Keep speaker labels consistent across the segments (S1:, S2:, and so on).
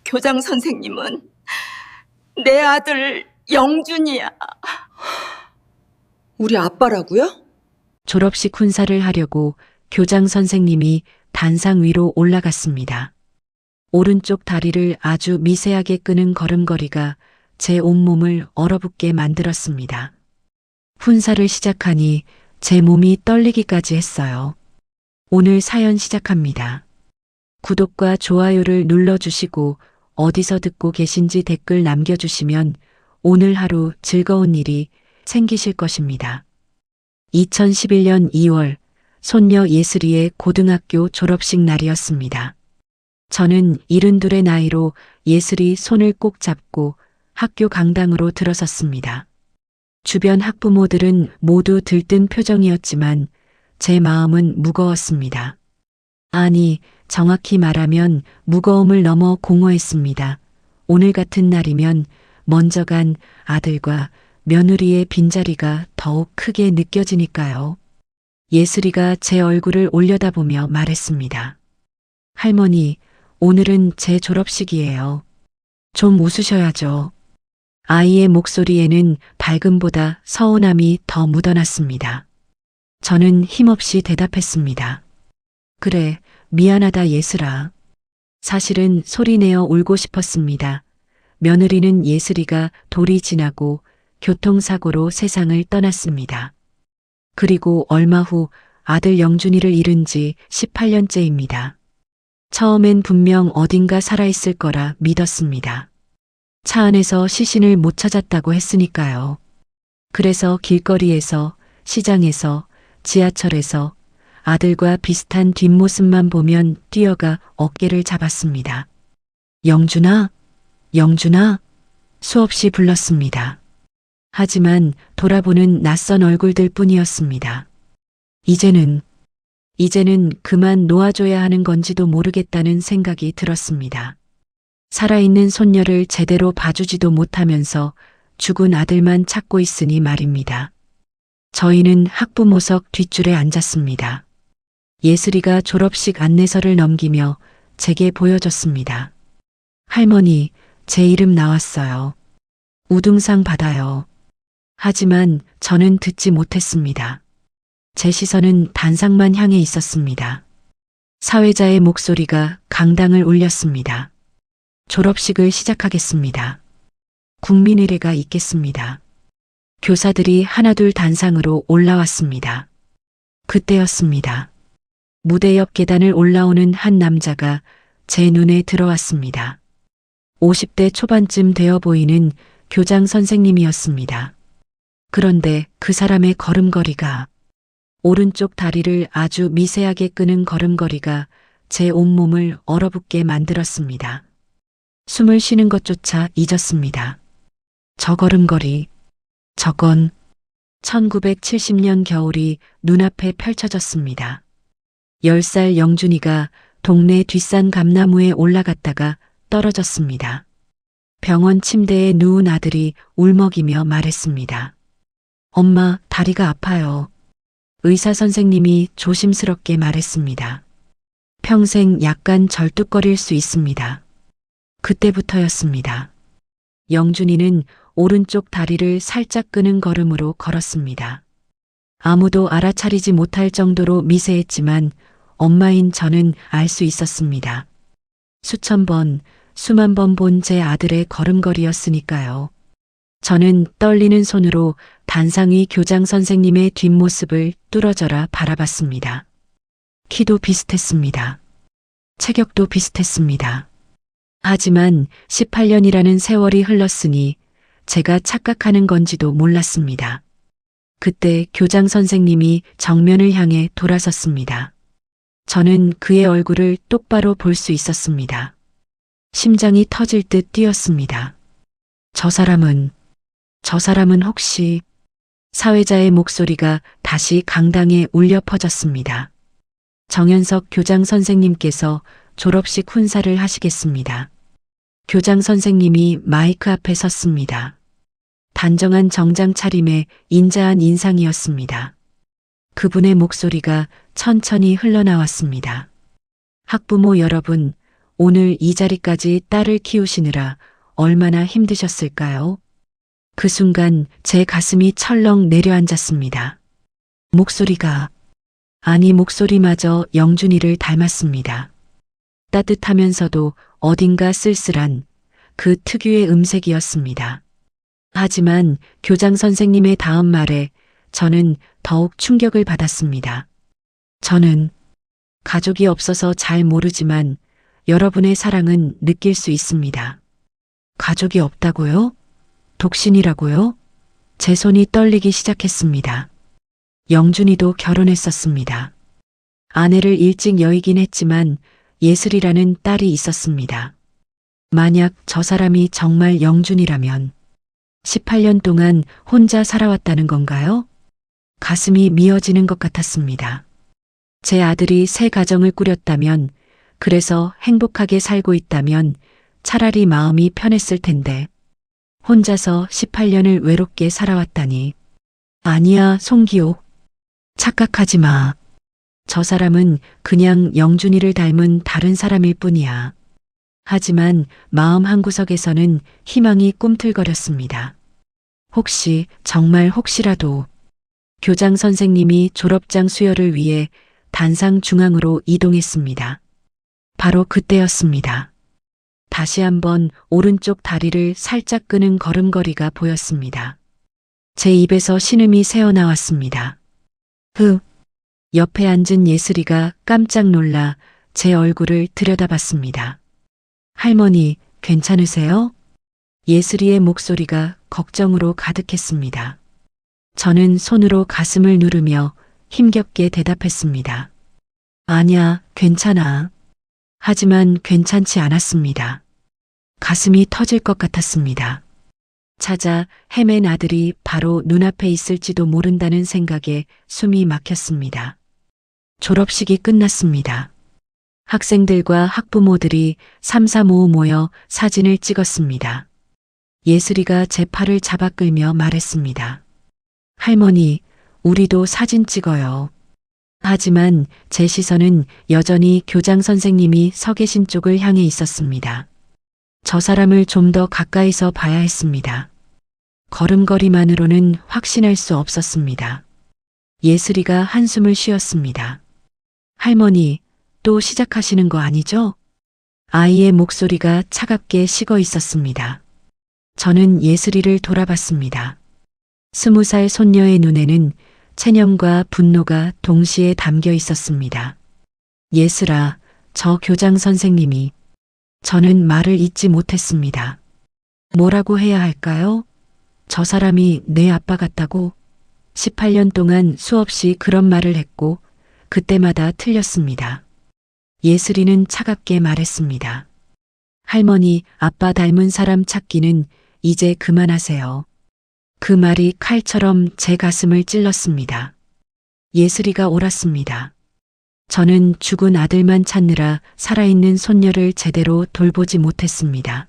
S1: 교장 선생님은 내 아들 영준이야.
S2: 우리 아빠라고요?
S3: 졸업식 훈사를 하려고 교장 선생님이 단상 위로 올라갔습니다. 오른쪽 다리를 아주 미세하게 끄는 걸음걸이가 제 온몸을 얼어붙게 만들었습니다. 훈사를 시작하니 제 몸이 떨리기까지 했어요. 오늘 사연 시작합니다. 구독과 좋아요를 눌러주시고 어디서 듣고 계신지 댓글 남겨주시면 오늘 하루 즐거운 일이 생기실 것입니다. 2011년 2월 손녀 예슬이의 고등학교 졸업식 날이었습니다. 저는 72의 나이로 예슬이 손을 꼭 잡고 학교 강당으로 들어섰습니다. 주변 학부모들은 모두 들뜬 표정이었지만 제 마음은 무거웠습니다. 아니, 정확히 말하면 무거움을 넘어 공허했습니다. 오늘 같은 날이면 먼저 간 아들과 며느리의 빈자리가 더욱 크게 느껴지니까요. 예슬이가 제 얼굴을 올려다보며 말했습니다. 할머니, 오늘은 제 졸업식이에요. 좀 웃으셔야죠. 아이의 목소리에는 밝음보다 서운함이 더 묻어났습니다. 저는 힘없이 대답했습니다. 그래, 미안하다 예슬아. 사실은 소리내어 울고 싶었습니다. 며느리는 예슬이가 돌이 지나고 교통사고로 세상을 떠났습니다. 그리고 얼마 후 아들 영준이를 잃은 지 18년째입니다. 처음엔 분명 어딘가 살아있을 거라 믿었습니다. 차 안에서 시신을 못 찾았다고 했으니까요. 그래서 길거리에서, 시장에서, 지하철에서 아들과 비슷한 뒷모습만 보면 뛰어가 어깨를 잡았습니다. 영준아, 영준아, 수없이 불렀습니다. 하지만 돌아보는 낯선 얼굴들 뿐이었습니다. 이제는 그만 놓아줘야 하는 건지도 모르겠다는 생각이 들었습니다. 살아있는 손녀를 제대로 봐주지도 못하면서 죽은 아들만 찾고 있으니 말입니다. 저희는 학부모석 뒷줄에 앉았습니다. 예슬이가 졸업식 안내서를 넘기며 제게 보여줬습니다. 할머니, 제 이름 나왔어요. 우등상 받아요. 하지만 저는 듣지 못했습니다. 제 시선은 단상만 향해 있었습니다. 사회자의 목소리가 강당을 울렸습니다. 졸업식을 시작하겠습니다. 국민의례가 있겠습니다. 교사들이 하나둘 단상으로 올라왔습니다. 그때였습니다. 무대 옆 계단을 올라오는 한 남자가 제 눈에 들어왔습니다. 50대 초반쯤 되어 보이는 교장 선생님이었습니다. 그런데 그 사람의 걸음걸이가, 오른쪽 다리를 아주 미세하게 끄는 걸음걸이가 제 온몸을 얼어붙게 만들었습니다. 숨을 쉬는 것조차 잊었습니다. 저 걸음걸이, 저건 1970년 겨울이 눈앞에 펼쳐졌습니다. 10살 영준이가 동네 뒷산 감나무에 올라갔다가 떨어졌습니다. 병원 침대에 누운 아들이 울먹이며 말했습니다. 엄마, 다리가 아파요. 의사 선생님이 조심스럽게 말했습니다. 평생 약간 절뚝거릴 수 있습니다. 그때부터였습니다. 영준이는 오른쪽 다리를 살짝 끄는 걸음으로 걸었습니다. 아무도 알아차리지 못할 정도로 미세했지만 엄마인 저는 알 수 있었습니다. 수천 번, 수만 번 본 제 아들의 걸음걸이였으니까요. 저는 떨리는 손으로 단상 위 교장 선생님의 뒷모습을 뚫어져라 바라봤습니다. 키도 비슷했습니다. 체격도 비슷했습니다. 하지만 18년이라는 세월이 흘렀으니 제가 착각하는 건지도 몰랐습니다. 그때 교장 선생님이 정면을 향해 돌아섰습니다. 저는 그의 얼굴을 똑바로 볼 수 있었습니다. 심장이 터질 듯 뛰었습니다. 저 사람은 혹시... 사회자의 목소리가 다시 강당에 울려 퍼졌습니다. 정현석 교장 선생님께서 졸업식 훈사를 하시겠습니다. 교장 선생님이 마이크 앞에 섰습니다. 단정한 정장 차림에 인자한 인상이었습니다. 그분의 목소리가 천천히 흘러나왔습니다. 학부모 여러분, 오늘 이 자리까지 딸을 키우시느라 얼마나 힘드셨을까요? 그 순간 제 가슴이 철렁 내려앉았습니다. 목소리마저 영준이를 닮았습니다. 따뜻하면서도 어딘가 쓸쓸한 그 특유의 음색이었습니다. 하지만 교장 선생님의 다음 말에 저는 더욱 충격을 받았습니다. 저는 가족이 없어서 잘 모르지만 여러분의 사랑은 느낄 수 있습니다. 가족이 없다고요? 독신이라고요? 제 손이 떨리기 시작했습니다. 영준이도 결혼했었습니다. 아내를 일찍 여의긴 했지만 예슬이라는 딸이 있었습니다. 만약 저 사람이 정말 영준이라면 18년 동안 혼자 살아왔다는 건가요? 가슴이 미어지는 것 같았습니다. 제 아들이 새 가정을 꾸렸다면, 그래서 행복하게 살고 있다면 차라리 마음이 편했을 텐데, 혼자서 18년을 외롭게 살아왔다니. 아니야, 송기옥. 착각하지 마. 저 사람은 그냥 영준이를 닮은 다른 사람일 뿐이야. 하지만 마음 한구석에서는 희망이 꿈틀거렸습니다. 혹시, 정말 혹시라도 교장 선생님이 졸업장 수여를 위해 단상 중앙으로 이동했습니다. 바로 그때였습니다. 다시 한번 오른쪽 다리를 살짝 끄는 걸음걸이가 보였습니다. 제 입에서 신음이 새어나왔습니다. 옆에 앉은 예슬이가 깜짝 놀라 제 얼굴을 들여다봤습니다. 할머니, 괜찮으세요? 예슬이의 목소리가 걱정으로 가득했습니다. 저는 손으로 가슴을 누르며 힘겹게 대답했습니다. 아냐, 괜찮아. 하지만 괜찮지 않았습니다. 가슴이 터질 것 같았습니다. 찾아 헤맨 아들이 바로 눈앞에 있을지도 모른다는 생각에 숨이 막혔습니다. 졸업식이 끝났습니다. 학생들과 학부모들이 삼삼오오 모여 사진을 찍었습니다. 예슬이가 제 팔을 잡아 끌며 말했습니다. 할머니, 우리도 사진 찍어요. 하지만 제 시선은 여전히 교장 선생님이 서 계신 쪽을 향해 있었습니다. 저 사람을 좀 더 가까이서 봐야 했습니다. 걸음걸이만으로는 확신할 수 없었습니다. 예슬이가 한숨을 쉬었습니다. 할머니, 또 시작하시는 거 아니죠? 아이의 목소리가 차갑게 식어 있었습니다. 저는 예슬이를 돌아봤습니다. 20살 손녀의 눈에는 체념과 분노가 동시에 담겨 있었습니다. 예슬아, 저 교장 선생님이. 저는 말을 잇지 못했습니다. 뭐라고 해야 할까요? 저 사람이 내 아빠 같다고? 18년 동안 수없이 그런 말을 했고 그때마다 틀렸습니다. 예슬이는 차갑게 말했습니다. 할머니, 아빠 닮은 사람 찾기는 이제 그만하세요. 그 말이 칼처럼 제 가슴을 찔렀습니다. 예슬이가 옳았습니다. 저는 죽은 아들만 찾느라 살아있는 손녀를 제대로 돌보지 못했습니다.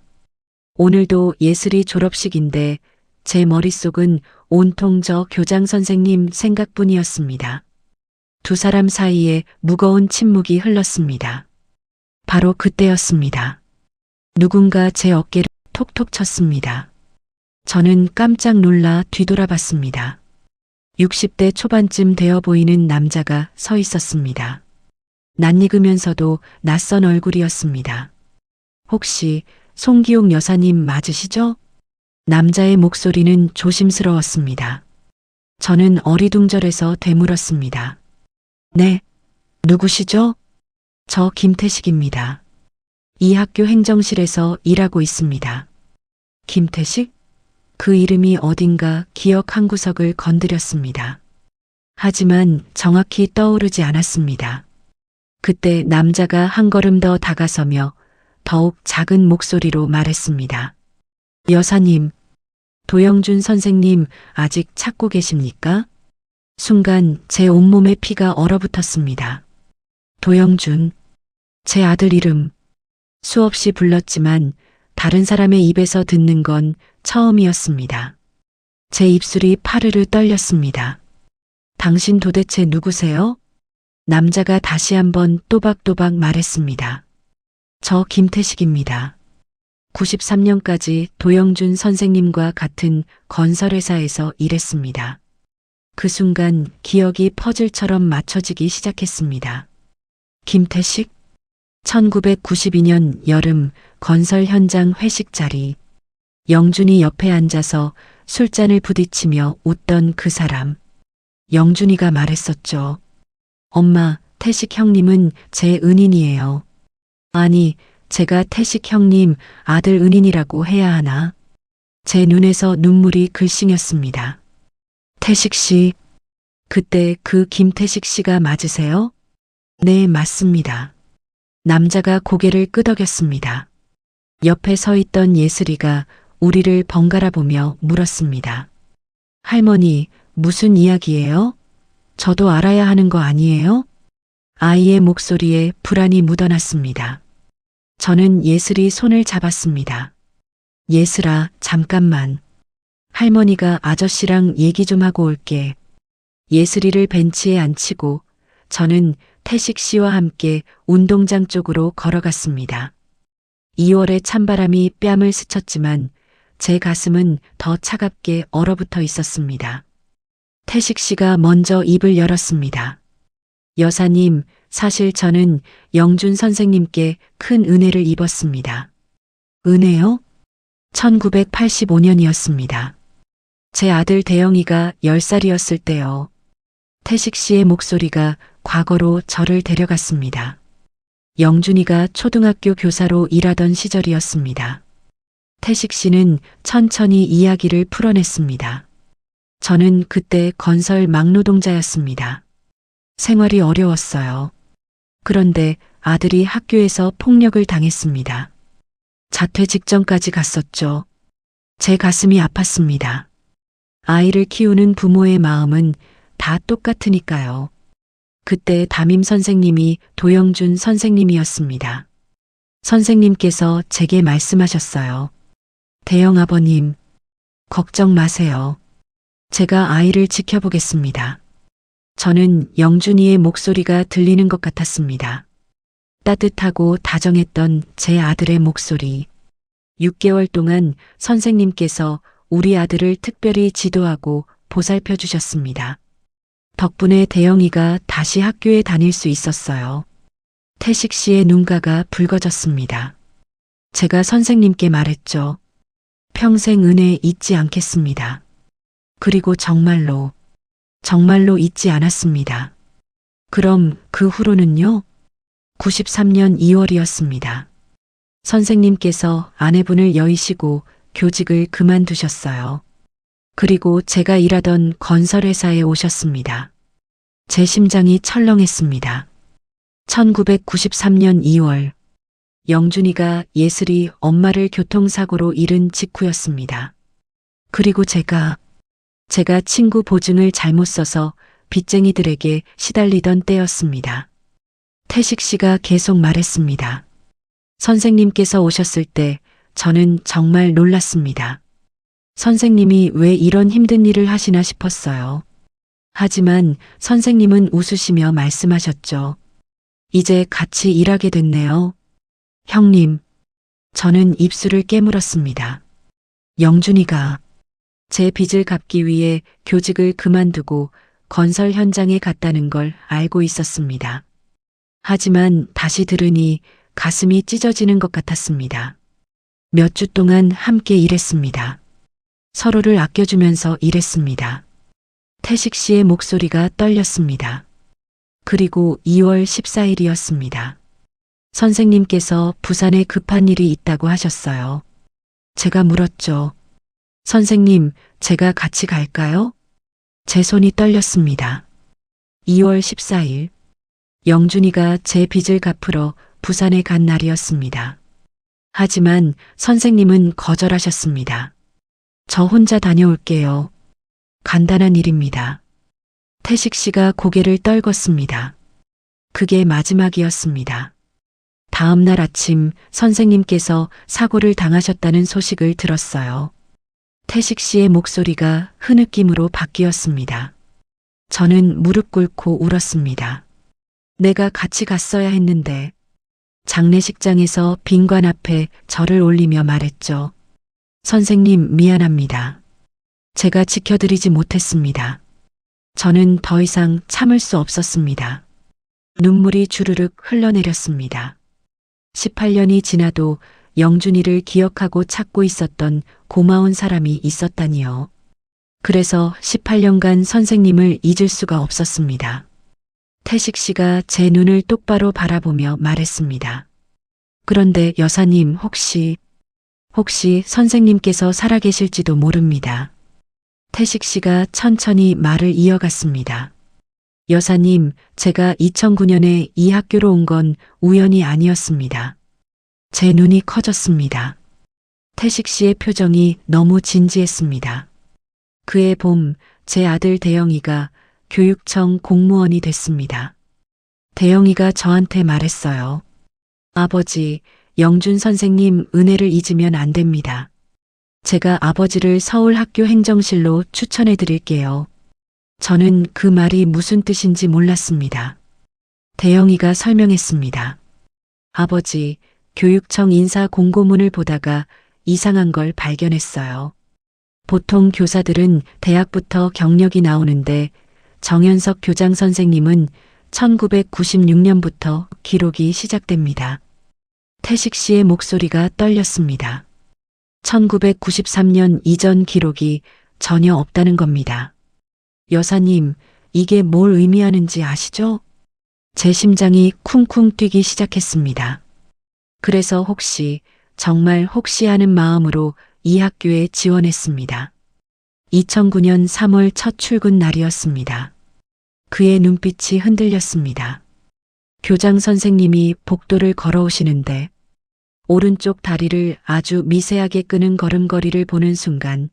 S3: 오늘도 예슬이 졸업식인데 제 머릿속은 온통 저 교장 선생님 생각뿐이었습니다. 두 사람 사이에 무거운 침묵이 흘렀습니다. 바로 그때였습니다. 누군가 제 어깨를 톡톡 쳤습니다. 저는 깜짝 놀라 뒤돌아봤습니다. 60대 초반쯤 되어 보이는 남자가 서 있었습니다. 낯익으면서도 낯선 얼굴이었습니다. 혹시 송기옥 여사님 맞으시죠? 남자의 목소리는 조심스러웠습니다. 저는 어리둥절해서 되물었습니다. 네, 누구시죠? 저 김태식입니다. 이 학교 행정실에서 일하고 있습니다. 김태식? 그 이름이 어딘가 기억 한 구석을 건드렸습니다. 하지만 정확히 떠오르지 않았습니다. 그때 남자가 한 걸음 더 다가서며 더욱 작은 목소리로 말했습니다. 여사님, 도영준 선생님 아직 찾고 계십니까? 순간 제 온몸에 피가 얼어붙었습니다. 도영준, 제 아들 이름. 수없이 불렀지만 다른 사람의 입에서 듣는 건 처음이었습니다. 제 입술이 파르르 떨렸습니다. 당신 도대체 누구세요? 남자가 다시 한번 또박또박 말했습니다. 저 김태식입니다. 93년까지 도영준 선생님과 같은 건설회사에서 일했습니다. 그 순간 기억이 퍼즐처럼 맞춰지기 시작했습니다. 김태식? 1992년 여름 건설 현장 회식 자리. 영준이 옆에 앉아서 술잔을 부딪히며 웃던 그 사람. 영준이가 말했었죠. 엄마, 태식 형님은 제 은인이에요. 아니, 제가 태식 형님 아들 은인이라고 해야 하나? 제 눈에서 눈물이 글썽였습니다. 태식 씨, 그때 그 김태식 씨가 맞으세요? 네, 맞습니다. 남자가 고개를 끄덕였습니다. 옆에 서 있던 예슬이가 우리를 번갈아 보며 물었습니다. 할머니, 무슨 이야기예요? 저도 알아야 하는 거 아니에요? 아이의 목소리에 불안이 묻어났습니다. 저는 예슬이 손을 잡았습니다. 예슬아, 잠깐만. 할머니가 아저씨랑 얘기 좀 하고 올게. 예슬이를 벤치에 앉히고 저는 태식 씨와 함께 운동장 쪽으로 걸어갔습니다. 2월의 찬바람이 뺨을 스쳤지만 제 가슴은 더 차갑게 얼어붙어 있었습니다. 태식 씨가 먼저 입을 열었습니다. 여사님, 사실 저는 영준 선생님께 큰 은혜를 입었습니다. 은혜요? 1985년이었습니다. 제 아들 대영이가 10살이었을 때요. 태식 씨의 목소리가 과거로 저를 데려갔습니다. 영준이가 초등학교 교사로 일하던 시절이었습니다. 태식 씨는 천천히 이야기를 풀어냈습니다. 저는 그때 건설 막노동자였습니다. 생활이 어려웠어요. 그런데 아들이 학교에서 폭력을 당했습니다. 자퇴 직전까지 갔었죠. 제 가슴이 아팠습니다. 아이를 키우는 부모의 마음은 다 똑같으니까요. 그때 담임 선생님이 도영준 선생님이었습니다. 선생님께서 제게 말씀하셨어요. 대영 아버님, 걱정 마세요. 제가 아이를 지켜보겠습니다. 저는 영준이의 목소리가 들리는 것 같았습니다. 따뜻하고 다정했던 제 아들의 목소리. 6개월 동안 선생님께서 우리 아들을 특별히 지도하고 보살펴 주셨습니다. 덕분에 대영이가 다시 학교에 다닐 수 있었어요. 태식 씨의 눈가가 붉어졌습니다. 제가 선생님께 말했죠. 평생 은혜 잊지 않겠습니다. 그리고 정말로 잊지 않았습니다. 그럼 그 후로는요? 93년 2월이었습니다. 선생님께서 아내분을 여의시고 교직을 그만두셨어요. 그리고 제가 일하던 건설회사에 오셨습니다. 제 심장이 철렁했습니다. 1993년 2월, 영준이가 예슬이 엄마를 교통사고로 잃은 직후였습니다. 그리고 제가 친구 보증을 잘못 써서 빚쟁이들에게 시달리던 때였습니다. 태식 씨가 계속 말했습니다. 선생님께서 오셨을 때 저는 정말 놀랐습니다. 선생님이 왜 이런 힘든 일을 하시나 싶었어요. 하지만 선생님은 웃으시며 말씀하셨죠. 이제 같이 일하게 됐네요. 형님, 저는 입술을 깨물었습니다. 영준이가 제 빚을 갚기 위해 교직을 그만두고 건설 현장에 갔다는 걸 알고 있었습니다. 하지만 다시 들으니 가슴이 찢어지는 것 같았습니다. 몇 주 동안 함께 일했습니다. 서로를 아껴주면서 일했습니다. 태식 씨의 목소리가 떨렸습니다. 그리고 2월 14일이었습니다. 선생님께서 부산에 급한 일이 있다고 하셨어요. 제가 물었죠. 선생님, 제가 같이 갈까요? 제 손이 떨렸습니다. 2월 14일, 영준이가 제 빚을 갚으러 부산에 간 날이었습니다. 하지만 선생님은 거절하셨습니다. 저 혼자 다녀올게요. 간단한 일입니다. 태식 씨가 고개를 떨궜습니다. 그게 마지막이었습니다. 다음 날 아침 선생님께서 사고를 당하셨다는 소식을 들었어요. 태식 씨의 목소리가 흐느낌으로 바뀌었습니다. 저는 무릎 꿇고 울었습니다. 내가 같이 갔어야 했는데 장례식장에서 빈관 앞에 절을 올리며 말했죠. 선생님, 미안합니다. 제가 지켜드리지 못했습니다. 저는 더 이상 참을 수 없었습니다. 눈물이 주르륵 흘러내렸습니다. 18년이 지나도 영준이를 기억하고 찾고 있었던 고마운 사람이 있었다니요. 그래서 18년간 선생님을 잊을 수가 없었습니다. 태식 씨가 제 눈을 똑바로 바라보며 말했습니다. 그런데 여사님, 혹시 선생님께서 살아계실지도 모릅니다. 태식 씨가 천천히 말을 이어갔습니다. 여사님, 제가 2009년에 이 학교로 온 건 우연이 아니었습니다. 제 눈이 커졌습니다. 태식 씨의 표정이 너무 진지했습니다. 그해 봄, 제 아들 대영이가 교육청 공무원이 됐습니다. 대영이가 저한테 말했어요. 아버지, 영준 선생님 은혜를 잊으면 안 됩니다. 제가 아버지를 서울 학교 행정실로 추천해 드릴게요. 저는 그 말이 무슨 뜻인지 몰랐습니다. 대영이가 설명했습니다. 아버지, 교육청 인사 공고문을 보다가 이상한 걸 발견했어요. 보통 교사들은 대학부터 경력이 나오는데 정현석 교장 선생님은 1996년부터 기록이 시작됩니다. 태식 씨의 목소리가 떨렸습니다. 1993년 이전 기록이 전혀 없다는 겁니다. 여사님, 이게 뭘 의미하는지 아시죠? 제 심장이 쿵쿵 뛰기 시작했습니다. 그래서 정말 혹시 하는 마음으로 이 학교에 지원했습니다. 2009년 3월 첫 출근 날이었습니다. 그의 눈빛이 흔들렸습니다. 교장 선생님이 복도를 걸어오시는데 오른쪽 다리를 아주 미세하게 끄는 걸음걸이를 보는 순간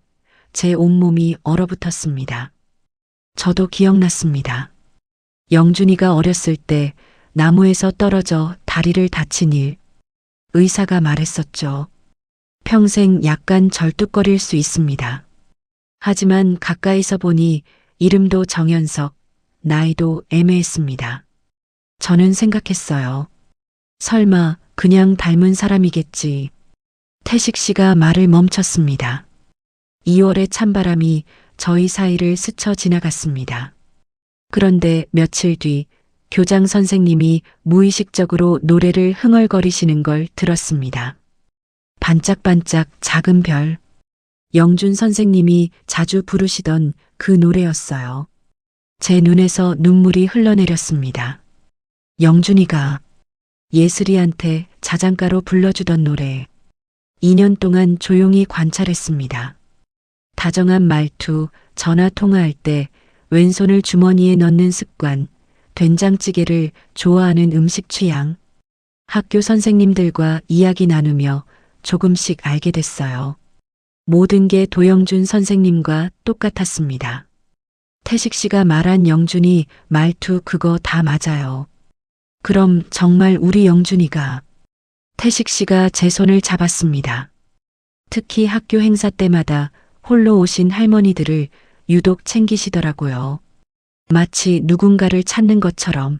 S3: 제 온몸이 얼어붙었습니다. 저도 기억났습니다. 영준이가 어렸을 때 나무에서 떨어져 다리를 다친 일, 의사가 말했었죠. 평생 약간 절뚝거릴 수 있습니다. 하지만 가까이서 보니 이름도 정현석, 나이도 애매했습니다. 저는 생각했어요. 설마 그냥 닮은 사람이겠지. 태식 씨가 말을 멈췄습니다. 2월의 찬바람이 저희 사이를 스쳐 지나갔습니다. 그런데 며칠 뒤 교장 선생님이 무의식적으로 노래를 흥얼거리시는 걸 들었습니다. 반짝반짝 작은 별. 영준 선생님이 자주 부르시던 그 노래였어요. 제 눈에서 눈물이 흘러내렸습니다. 영준이가 예슬이한테 자장가로 불러주던 노래. 2년 동안 조용히 관찰했습니다. 다정한 말투, 전화 통화할 때 왼손을 주머니에 넣는 습관, 된장찌개를 좋아하는 음식 취향. 학교 선생님들과 이야기 나누며 조금씩 알게 됐어요. 모든 게 도영준 선생님과 똑같았습니다. 태식 씨가 말한 영준이 말투 그거 다 맞아요. 그럼 정말 우리 영준이가. 태식 씨가 제 손을 잡았습니다. 특히 학교 행사 때마다 홀로 오신 할머니들을 유독 챙기시더라고요. 마치 누군가를 찾는 것처럼.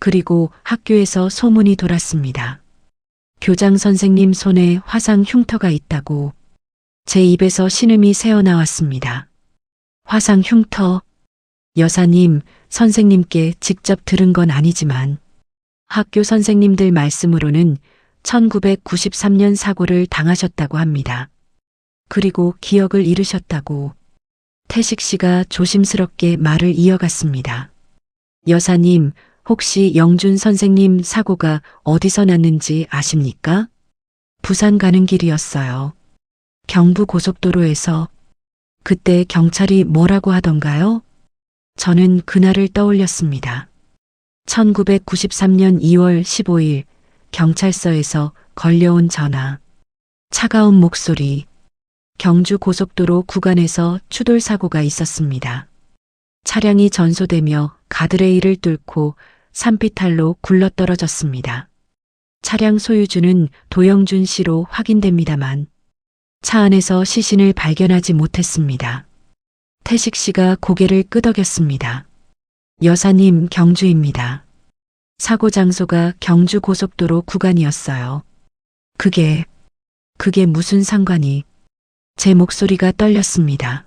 S3: 그리고 학교에서 소문이 돌았습니다. 교장 선생님 손에 화상 흉터가 있다고. 제 입에서 신음이 새어나왔습니다. 화상 흉터. 여사님, 선생님께 직접 들은 건 아니지만 학교 선생님들 말씀으로는 1993년 사고를 당하셨다고 합니다. 그리고 기억을 잃으셨다고. 태식 씨가 조심스럽게 말을 이어갔습니다. 여사님, 혹시 영준 선생님 사고가 어디서 났는지 아십니까? 부산 가는 길이었어요. 경부 고속도로에서. 그때 경찰이 뭐라고 하던가요? 저는 그날을 떠올렸습니다. 1993년 2월 15일 경찰서에서 걸려온 전화. 차가운 목소리. 경주 고속도로 구간에서 추돌 사고가 있었습니다. 차량이 전소되며 가드레일을 뚫고 산비탈로 굴러떨어졌습니다. 차량 소유주는 도영준 씨로 확인됩니다만 차 안에서 시신을 발견하지 못했습니다. 태식 씨가 고개를 끄덕였습니다. 여사님, 경주입니다. 사고 장소가 경주 고속도로 구간이었어요. 그게 무슨 상관이? 제 목소리가 떨렸습니다.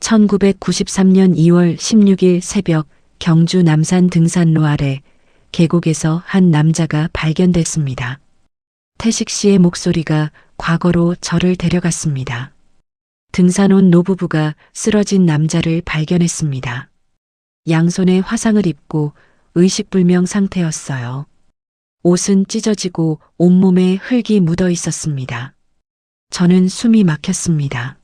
S3: 1993년 2월 16일 새벽 경주 남산 등산로 아래 계곡에서 한 남자가 발견됐습니다. 태식 씨의 목소리가 과거로 저를 데려갔습니다. 등산 온 노부부가 쓰러진 남자를 발견했습니다. 양손에 화상을 입고 의식불명 상태였어요. 옷은 찢어지고 온몸에 흙이 묻어 있었습니다. 저는 숨이 막혔습니다.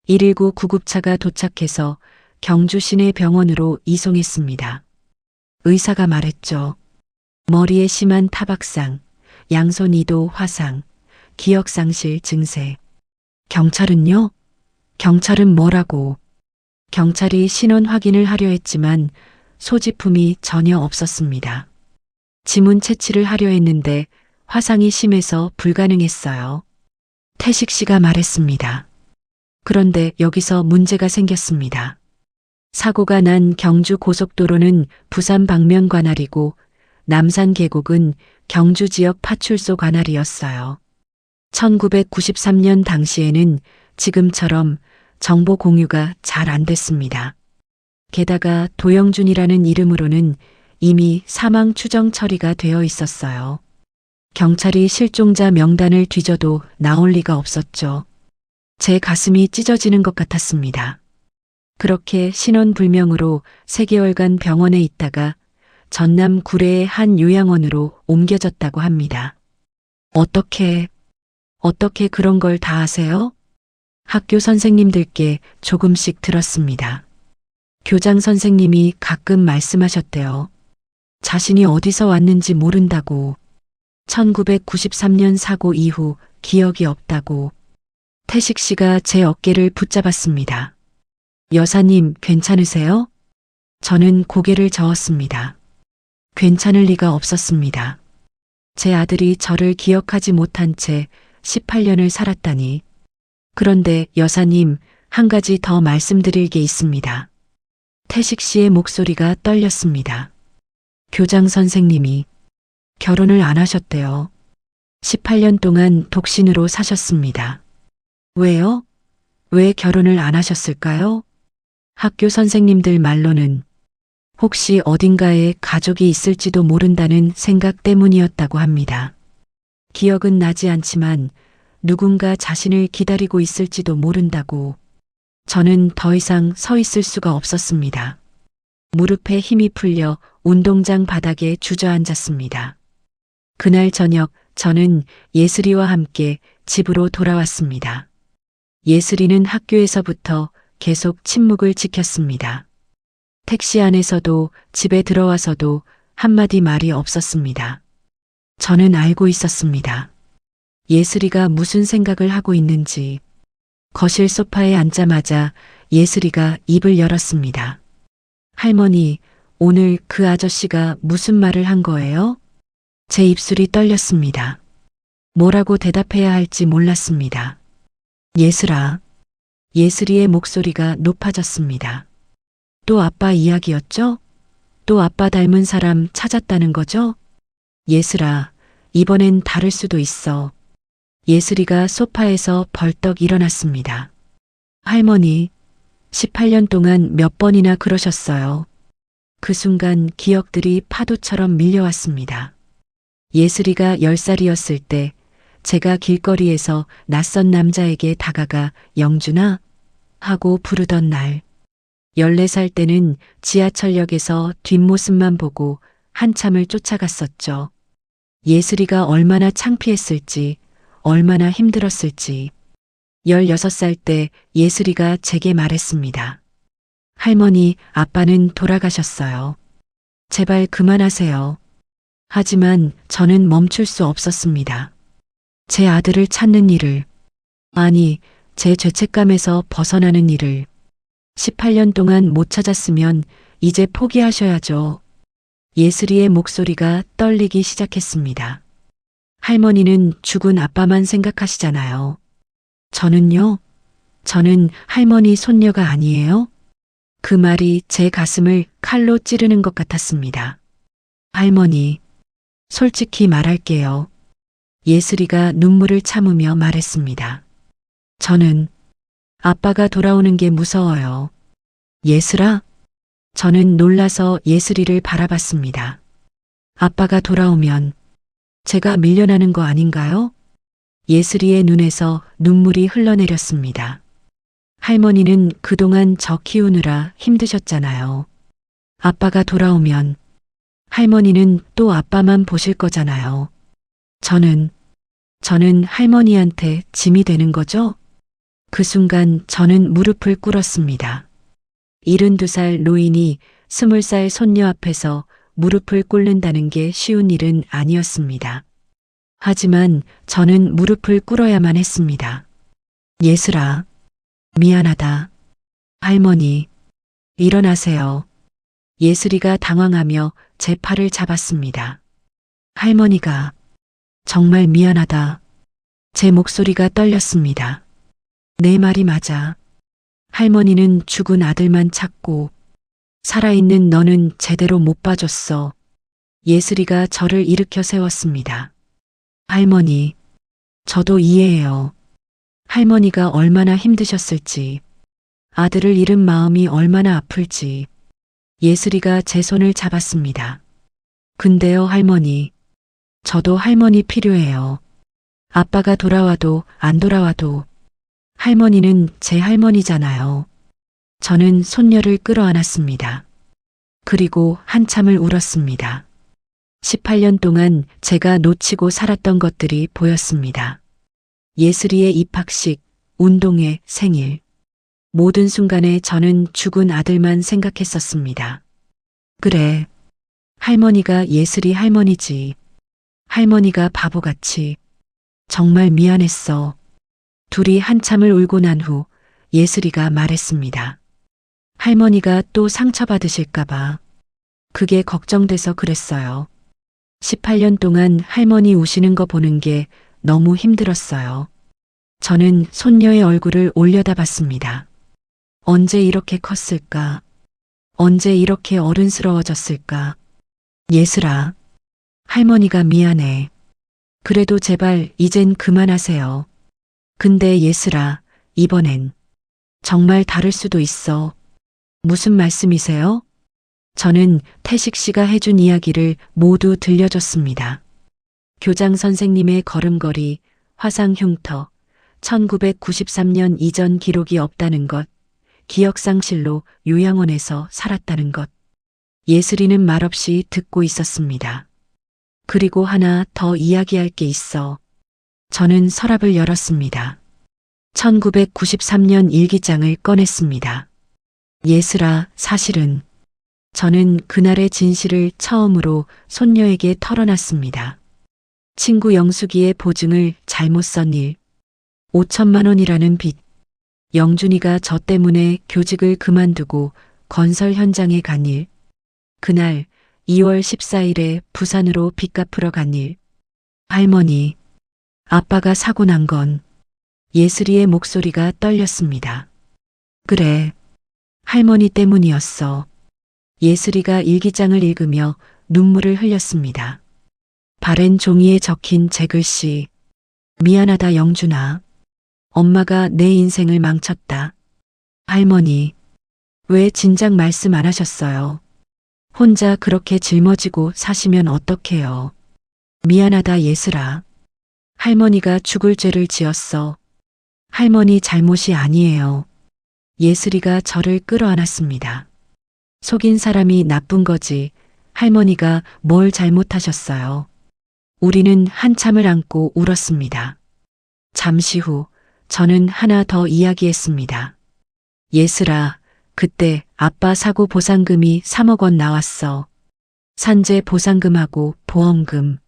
S3: 119 구급차가 도착해서 경주 시내병원으로 이송했습니다. 의사가 말했죠. 머리에 심한 타박상, 양손 이도 화상, 기억상실 증세. 경찰은요? 경찰은 뭐라고? 경찰이 신원 확인을 하려 했지만 소지품이 전혀 없었습니다. 지문 채취를 하려 했는데 화상이 심해서 불가능했어요. 태식 씨가 말했습니다. 그런데 여기서 문제가 생겼습니다. 사고가 난 경주 고속도로는 부산 방면 관할이고 남산 계곡은 경주 지역 파출소 관할이었어요. 1993년 당시에는 지금처럼 정보 공유가 잘 안 됐습니다. 게다가 도영준이라는 이름으로는 이미 사망 추정 처리가 되어 있었어요. 경찰이 실종자 명단을 뒤져도 나올 리가 없었죠. 제 가슴이 찢어지는 것 같았습니다. 그렇게 신원불명으로 3개월간 병원에 있다가 전남 구례의 한 요양원으로 옮겨졌다고 합니다. 어떻게 그런 걸 다 아세요? 학교 선생님들께 조금씩 들었습니다. 교장 선생님이 가끔 말씀하셨대요. 자신이 어디서 왔는지 모른다고. 1993년 사고 이후 기억이 없다고. 태식 씨가 제 어깨를 붙잡았습니다. 여사님, 괜찮으세요? 저는 고개를 저었습니다. 괜찮을 리가 없었습니다. 제 아들이 저를 기억하지 못한 채 18년을 살았다니. 그런데 여사님, 한 가지 더 말씀드릴 게 있습니다. 태식 씨의 목소리가 떨렸습니다. 교장 선생님이 결혼을 안 하셨대요. 18년 동안 독신으로 사셨습니다. 왜요? 왜 결혼을 안 하셨을까요? 학교 선생님들 말로는 혹시 어딘가에 가족이 있을지도 모른다는 생각 때문이었다고 합니다. 기억은 나지 않지만 누군가 자신을 기다리고 있을지도 모른다고. 저는 더 이상 서 있을 수가 없었습니다. 무릎에 힘이 풀려 운동장 바닥에 주저앉았습니다. 그날 저녁 저는 예슬이와 함께 집으로 돌아왔습니다. 예슬이는 학교에서부터 계속 침묵을 지켰습니다. 택시 안에서도 집에 들어와서도 한마디 말이 없었습니다. 저는 알고 있었습니다. 예슬이가 무슨 생각을 하고 있는지. 거실 소파에 앉자마자 예슬이가 입을 열었습니다. 할머니, 오늘 그 아저씨가 무슨 말을 한 거예요? 제 입술이 떨렸습니다. 뭐라고 대답해야 할지 몰랐습니다. 예슬아. 예슬이의 목소리가 높아졌습니다. 또 아빠 이야기였죠? 또 아빠 닮은 사람 찾았다는 거죠? 예슬아, 이번엔 다를 수도 있어. 예슬이가 소파에서 벌떡 일어났습니다. 할머니, 18년 동안 몇 번이나 그러셨어요. 그 순간 기억들이 파도처럼 밀려왔습니다. 예슬이가 10살이었을 때 제가 길거리에서 낯선 남자에게 다가가 영준아 하고 부르던 날. 14살 때는 지하철역에서 뒷모습만 보고 한참을 쫓아갔었죠. 예슬이가 얼마나 창피했을지, 얼마나 힘들었을지. 16살 때 예슬이가 제게 말했습니다. 할머니, 아빠는 돌아가셨어요. 제발 그만하세요. 하지만 저는 멈출 수 없었습니다. 제 아들을 찾는 일을, 아니, 제 죄책감에서 벗어나는 일을. 18년 동안 못 찾았으면 이제 포기하셔야죠. 예슬이의 목소리가 떨리기 시작했습니다. 할머니는 죽은 아빠만 생각하시잖아요. 저는요? 저는 할머니 손녀가 아니에요? 그 말이 제 가슴을 칼로 찌르는 것 같았습니다. 할머니, 솔직히 말할게요. 예슬이가 눈물을 참으며 말했습니다. 저는 아빠가 돌아오는 게 무서워요. 예슬아? 저는 놀라서 예슬이를 바라봤습니다. 아빠가 돌아오면 제가 밀려나는 거 아닌가요? 예슬이의 눈에서 눈물이 흘러내렸습니다. 할머니는 그동안 저 키우느라 힘드셨잖아요. 아빠가 돌아오면 할머니는 또 아빠만 보실 거잖아요. 저는 할머니한테 짐이 되는 거죠? 그 순간 저는 무릎을 꿇었습니다. 72살 노인이 20살 손녀 앞에서 무릎을 꿇는다는 게 쉬운 일은 아니었습니다. 하지만 저는 무릎을 꿇어야만 했습니다. 예슬아, 미안하다. 할머니, 일어나세요. 예슬이가 당황하며 제 팔을 잡았습니다. 할머니가 정말 미안하다. 제 목소리가 떨렸습니다. 내 말이 맞아. 할머니는 죽은 아들만 찾고 살아있는 너는 제대로 못 봐줬어. 예슬이가 저를 일으켜 세웠습니다. 할머니, 저도 이해해요. 할머니가 얼마나 힘드셨을지, 아들을 잃은 마음이 얼마나 아플지. 예슬이가 제 손을 잡았습니다. 근데요, 할머니. 저도 할머니 필요해요. 아빠가 돌아와도 안 돌아와도 할머니는 제 할머니잖아요. 저는 손녀를 끌어안았습니다. 그리고 한참을 울었습니다. 18년 동안 제가 놓치고 살았던 것들이 보였습니다. 예슬이의 입학식, 운동회, 생일. 모든 순간에 저는 죽은 아들만 생각했었습니다. 그래, 할머니가 예슬이 할머니지. 할머니가 바보같이. 정말 미안했어. 둘이 한참을 울고 난 후 예슬이가 말했습니다. 할머니가 또 상처받으실까봐. 그게 걱정돼서 그랬어요. 18년 동안 할머니 우시는 거 보는 게 너무 힘들었어요. 저는 손녀의 얼굴을 올려다봤습니다. 언제 이렇게 컸을까? 언제 이렇게 어른스러워졌을까? 예슬아, 할머니가 미안해. 그래도 제발 이젠 그만하세요. 근데 예슬아, 이번엔 정말 다를 수도 있어. 무슨 말씀이세요? 저는 태식 씨가 해준 이야기를 모두 들려줬습니다. 교장 선생님의 걸음걸이, 화상 흉터, 1993년 이전 기록이 없다는 것, 기억상실로 요양원에서 살았다는 것. 예슬이는 말없이 듣고 있었습니다. 그리고 하나 더 이야기할 게 있어. 저는 서랍을 열었습니다. 1993년 일기장을 꺼냈습니다. 예슬아, 사실은 저는 그날의 진실을 처음으로 손녀에게 털어놨습니다. 친구 영숙이의 보증을 잘못 쓴 일, 5천만 원이라는 빚, 영준이가 저 때문에 교직을 그만두고 건설 현장에 간 일, 그날 2월 14일에 부산으로 빚 갚으러 간 일, 할머니, 아빠가 사고 난 건. 예슬이의 목소리가 떨렸습니다. 그래, 할머니 때문이었어. 예슬이가 일기장을 읽으며 눈물을 흘렸습니다. 바랜 종이에 적힌 제 글씨. 미안하다 영준아. 엄마가 내 인생을 망쳤다. 할머니, 왜 진작 말씀 안 하셨어요? 혼자 그렇게 짊어지고 사시면 어떡해요. 미안하다 예슬아. 할머니가 죽을 죄를 지었어. 할머니 잘못이 아니에요. 예슬이가 저를 끌어안았습니다. 속인 사람이 나쁜 거지. 할머니가 뭘 잘못하셨어요. 우리는 한참을 안고 울었습니다. 잠시 후 저는 하나 더 이야기했습니다. 예슬아, 그때 아빠 사고 보상금이 3억 원 나왔어. 산재 보상금하고 보험금.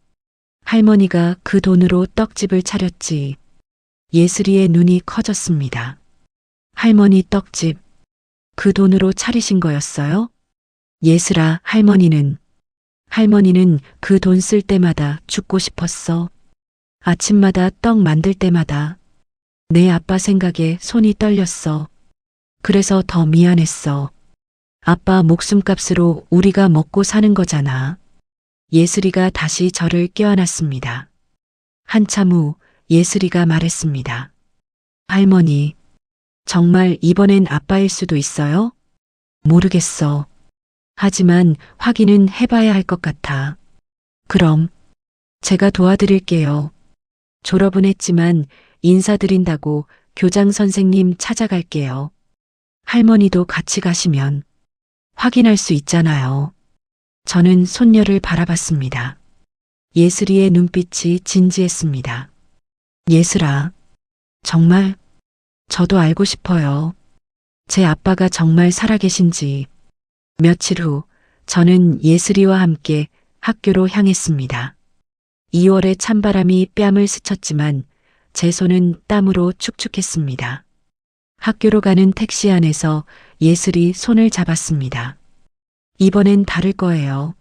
S3: 할머니가 그 돈으로 떡집을 차렸지. 예슬이의 눈이 커졌습니다. 할머니 떡집, 그 돈으로 차리신 거였어요? 예슬아, 할머니는 그 돈 쓸 때마다 죽고 싶었어. 아침마다 떡 만들 때마다 내 아빠 생각에 손이 떨렸어. 그래서 더 미안했어. 아빠 목숨값으로 우리가 먹고 사는 거잖아. 예슬이가 다시 저를 껴안았습니다. 한참 후 예슬이가 말했습니다. 할머니, 정말 이번엔 아빠일 수도 있어요? 모르겠어. 하지만 확인은 해봐야 할 것 같아. 그럼 제가 도와드릴게요. 졸업은 했지만 인사드린다고 교장 선생님 찾아갈게요. 할머니도 같이 가시면 확인할 수 있잖아요. 저는 손녀를 바라봤습니다. 예슬이의 눈빛이 진지했습니다. 예슬아, 정말 저도 알고 싶어요. 제 아빠가 정말 살아계신지. 며칠 후 저는 예슬이와 함께 학교로 향했습니다. 2월의 찬바람이 뺨을 스쳤지만 제 손은 땀으로 축축했습니다. 학교로 가는 택시 안에서 예슬이 손을 잡았습니다. 이번엔 다를 거예요.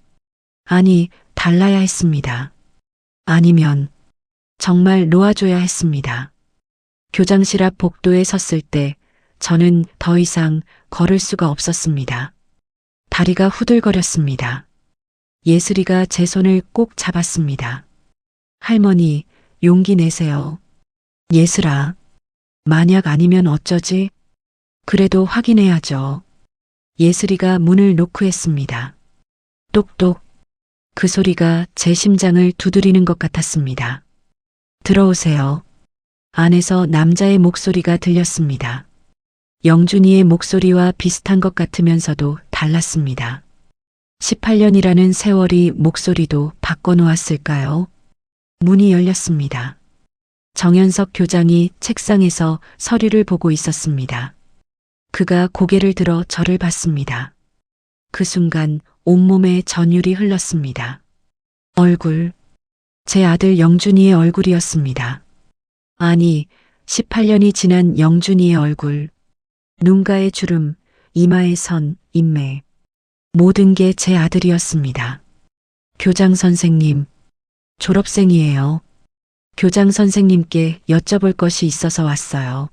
S3: 아니, 달라야 했습니다. 아니면 정말 놓아줘야 했습니다. 교장실 앞 복도에 섰을 때 저는 더 이상 걸을 수가 없었습니다. 다리가 후들거렸습니다. 예슬이가 제 손을 꼭 잡았습니다. 할머니, 용기 내세요. 예슬아, 만약 아니면 어쩌지? 그래도 확인해야죠. 예슬이가 문을 노크했습니다. 똑똑. 그 소리가 제 심장을 두드리는 것 같았습니다. 들어오세요. 안에서 남자의 목소리가 들렸습니다. 영준이의 목소리와 비슷한 것 같으면서도 달랐습니다. 18년이라는 세월이 목소리도 바꿔놓았을까요? 문이 열렸습니다. 정현석 교장이 책상에서 서류를 보고 있었습니다. 그가 고개를 들어 저를 봤습니다. 그 순간 온몸에 전율이 흘렀습니다. 얼굴, 제 아들 영준이의 얼굴이었습니다. 아니, 18년이 지난 영준이의 얼굴, 눈가의 주름, 이마의 선, 인매, 모든 게 제 아들이었습니다. 교장 선생님, 졸업생이에요. 교장 선생님께 여쭤볼 것이 있어서 왔어요.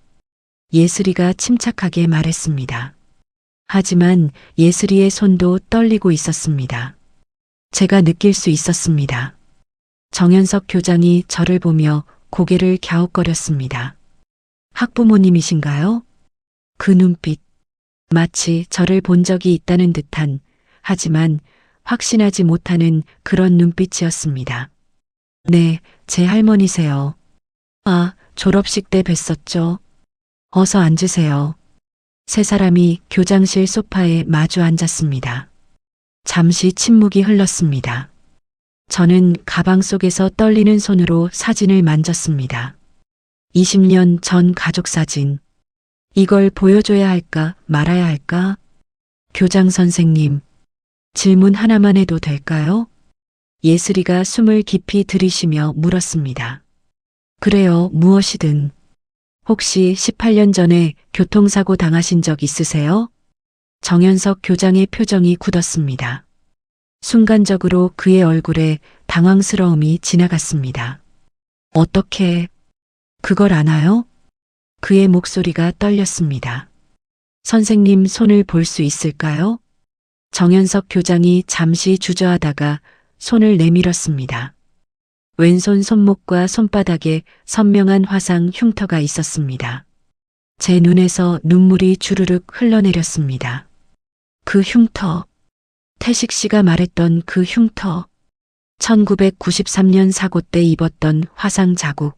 S3: 예슬이가 침착하게 말했습니다. 하지만 예슬이의 손도 떨리고 있었습니다. 제가 느낄 수 있었습니다. 정현석 교장이 저를 보며 고개를 갸웃거렸습니다. 학부모님이신가요? 그 눈빛, 마치 저를 본 적이 있다는 듯한, 하지만 확신하지 못하는 그런 눈빛이었습니다. 네, 제 할머니세요. 아, 졸업식 때 뵀었죠. 어서 앉으세요. 세 사람이 교장실 소파에 마주 앉았습니다. 잠시 침묵이 흘렀습니다. 저는 가방 속에서 떨리는 손으로 사진을 만졌습니다. 20년 전 가족 사진. 이걸 보여줘야 할까 말아야 할까? 교장 선생님, 질문 하나만 해도 될까요? 예슬이가 숨을 깊이 들이쉬며 물었습니다. 그래요, 무엇이든. 혹시 18년 전에 교통사고 당하신 적 있으세요? 정현석 교장의 표정이 굳었습니다. 순간적으로 그의 얼굴에 당황스러움이 지나갔습니다. 어떻게 그걸 아나요? 그의 목소리가 떨렸습니다. 선생님 손을 볼 수 있을까요? 정현석 교장이 잠시 주저하다가 손을 내밀었습니다. 왼손 손목과 손바닥에 선명한 화상 흉터가 있었습니다. 제 눈에서 눈물이 주르륵 흘러내렸습니다. 그 흉터, 태식 씨가 말했던 그 흉터, 1993년 사고 때 입었던 화상 자국.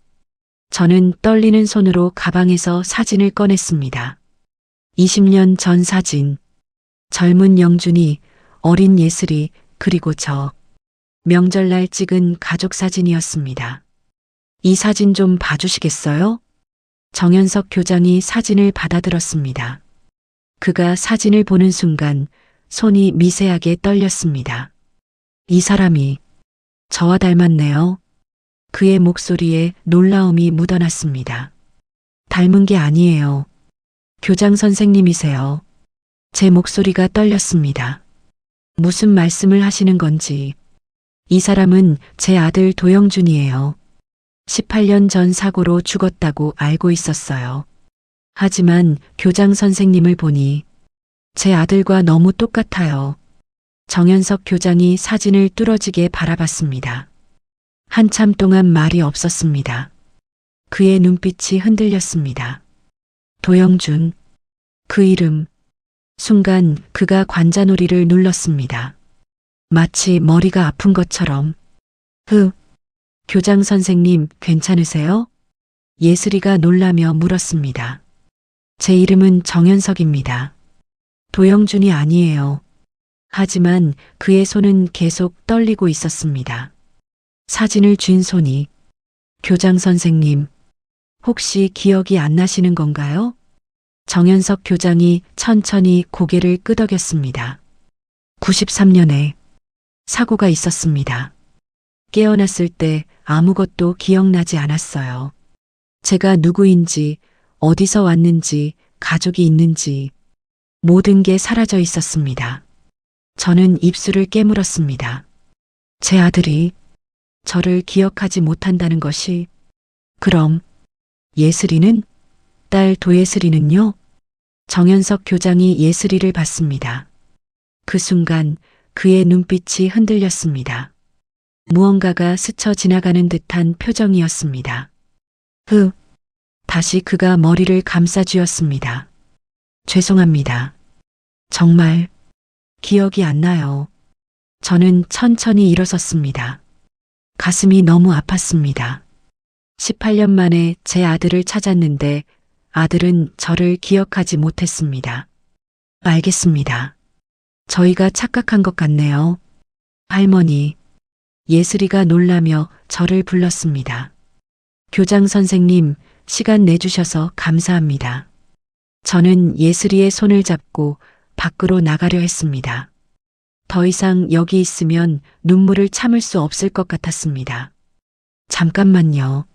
S3: 저는 떨리는 손으로 가방에서 사진을 꺼냈습니다. 20년 전 사진. 젊은 영준이, 어린 예슬이, 그리고 저. 명절날 찍은 가족 사진이었습니다. 이 사진 좀 봐주시겠어요? 정현석 교장이 사진을 받아들었습니다. 그가 사진을 보는 순간 손이 미세하게 떨렸습니다. 이 사람이 저와 닮았네요. 그의 목소리에 놀라움이 묻어났습니다. 닮은 게 아니에요. 교장 선생님이세요. 제 목소리가 떨렸습니다. 무슨 말씀을 하시는 건지. 이 사람은 제 아들 도영준이에요. 18년 전 사고로 죽었다고 알고 있었어요. 하지만 교장 선생님을 보니 제 아들과 너무 똑같아요. 정현석 교장이 사진을 뚫어지게 바라봤습니다. 한참 동안 말이 없었습니다. 그의 눈빛이 흔들렸습니다. 도영준. 그 이름. 순간 그가 관자놀이를 눌렀습니다. 마치 머리가 아픈 것처럼. 교장 선생님, 괜찮으세요? 예슬이가 놀라며 물었습니다. 제 이름은 정현석입니다. 도영준이 아니에요. 하지만 그의 손은 계속 떨리고 있었습니다. 사진을 쥔 손이. 교장 선생님, 혹시 기억이 안 나시는 건가요? 정현석 교장이 천천히 고개를 끄덕였습니다. 93년에 사고가 있었습니다. 깨어났을 때 아무것도 기억나지 않았어요. 제가 누구인지, 어디서 왔는지, 가족이 있는지, 모든 게 사라져 있었습니다. 저는 입술을 깨물었습니다. 제 아들이 저를 기억하지 못한다는 것이. 그럼 예슬이는? 딸 도예슬이는요? 정현석 교장이 예슬이를 봤습니다. 그 순간 그의 눈빛이 흔들렸습니다. 무언가가 스쳐 지나가는 듯한 표정이었습니다. 다시 그가 머리를 감싸 쥐었습니다. 죄송합니다. 정말 기억이 안 나요. 저는 천천히 일어섰습니다. 가슴이 너무 아팠습니다. 18년 만에 제 아들을 찾았는데 아들은 저를 기억하지 못했습니다. 알겠습니다. 저희가 착각한 것 같네요. 할머니. 예슬이가 놀라며 저를 불렀습니다. 교장 선생님, 시간 내주셔서 감사합니다. 저는 예슬이의 손을 잡고 밖으로 나가려 했습니다. 더 이상 여기 있으면 눈물을 참을 수 없을 것 같았습니다. 잠깐만요.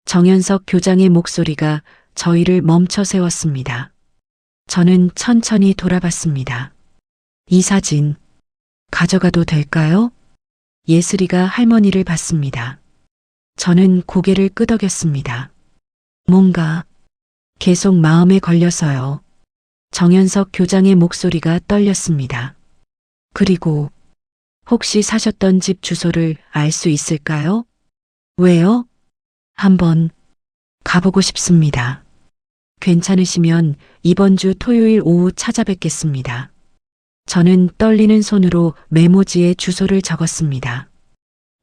S3: 정현석 교장의 목소리가 저희를 멈춰 세웠습니다. 저는 천천히 돌아봤습니다. 이 사진 가져가도 될까요? 예슬이가 할머니를 봤습니다. 저는 고개를 끄덕였습니다. 뭔가 계속 마음에 걸려서요. 정현석 교장의 목소리가 떨렸습니다. 그리고 혹시 사셨던 집 주소를 알 수 있을까요? 왜요? 한번 가보고 싶습니다. 괜찮으시면 이번 주 토요일 오후 찾아뵙겠습니다. 저는 떨리는 손으로 메모지에 주소를 적었습니다.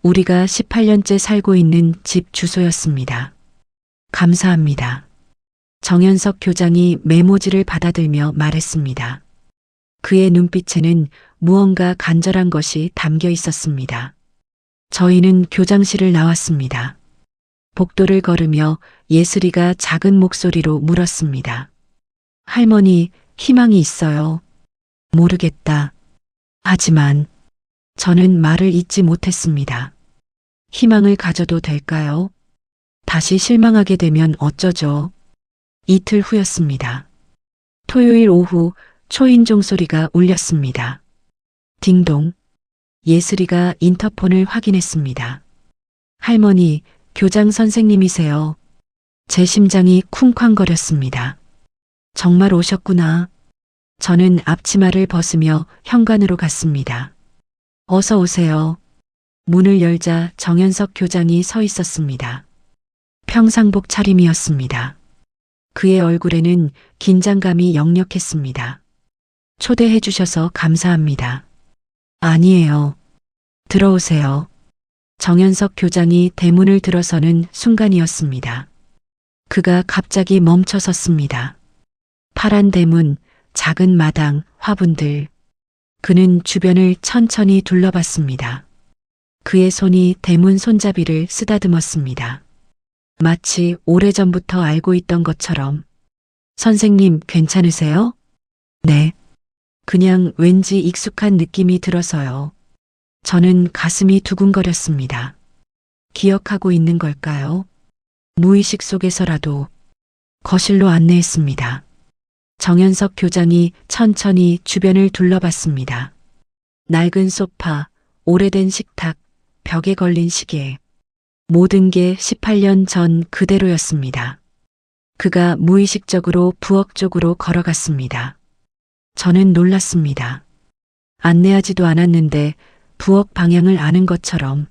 S3: 우리가 18년째 살고 있는 집 주소였습니다. 감사합니다. 정현석 교장이 메모지를 받아들며 말했습니다. 그의 눈빛에는 무언가 간절한 것이 담겨 있었습니다. 저희는 교장실을 나왔습니다. 복도를 걸으며 예슬이가 작은 목소리로 물었습니다. 할머니, 희망이 있어요. 모르겠다. 하지만 저는 말을 잇지 못했습니다. 희망을 가져도 될까요? 다시 실망하게 되면 어쩌죠? 이틀 후였습니다. 토요일 오후 초인종 소리가 울렸습니다. 딩동. 예슬이가 인터폰을 확인했습니다. 할머니, 교장 선생님이세요. 제 심장이 쿵쾅거렸습니다. 정말 오셨구나. 저는 앞치마를 벗으며 현관으로 갔습니다. 어서 오세요. 문을 열자 정현석 교장이 서 있었습니다. 평상복 차림이었습니다. 그의 얼굴에는 긴장감이 역력했습니다. 초대해 주셔서 감사합니다. 아니에요. 들어오세요. 정현석 교장이 대문을 들어서는 순간이었습니다. 그가 갑자기 멈춰 섰습니다. 파란 대문, 작은 마당, 화분들. 그는 주변을 천천히 둘러봤습니다. 그의 손이 대문 손잡이를 쓰다듬었습니다. 마치 오래전부터 알고 있던 것처럼. 선생님, 괜찮으세요? 네. 그냥 왠지 익숙한 느낌이 들어서요. 저는 가슴이 두근거렸습니다. 기억하고 있는 걸까요? 무의식 속에서라도. 거실로 안내했습니다. 정현석 교장이 천천히 주변을 둘러봤습니다. 낡은 소파, 오래된 식탁, 벽에 걸린 시계. 모든 게 18년 전 그대로였습니다. 그가 무의식적으로 부엌 쪽으로 걸어갔습니다. 저는 놀랐습니다. 안내하지도 않았는데 부엌 방향을 아는 것처럼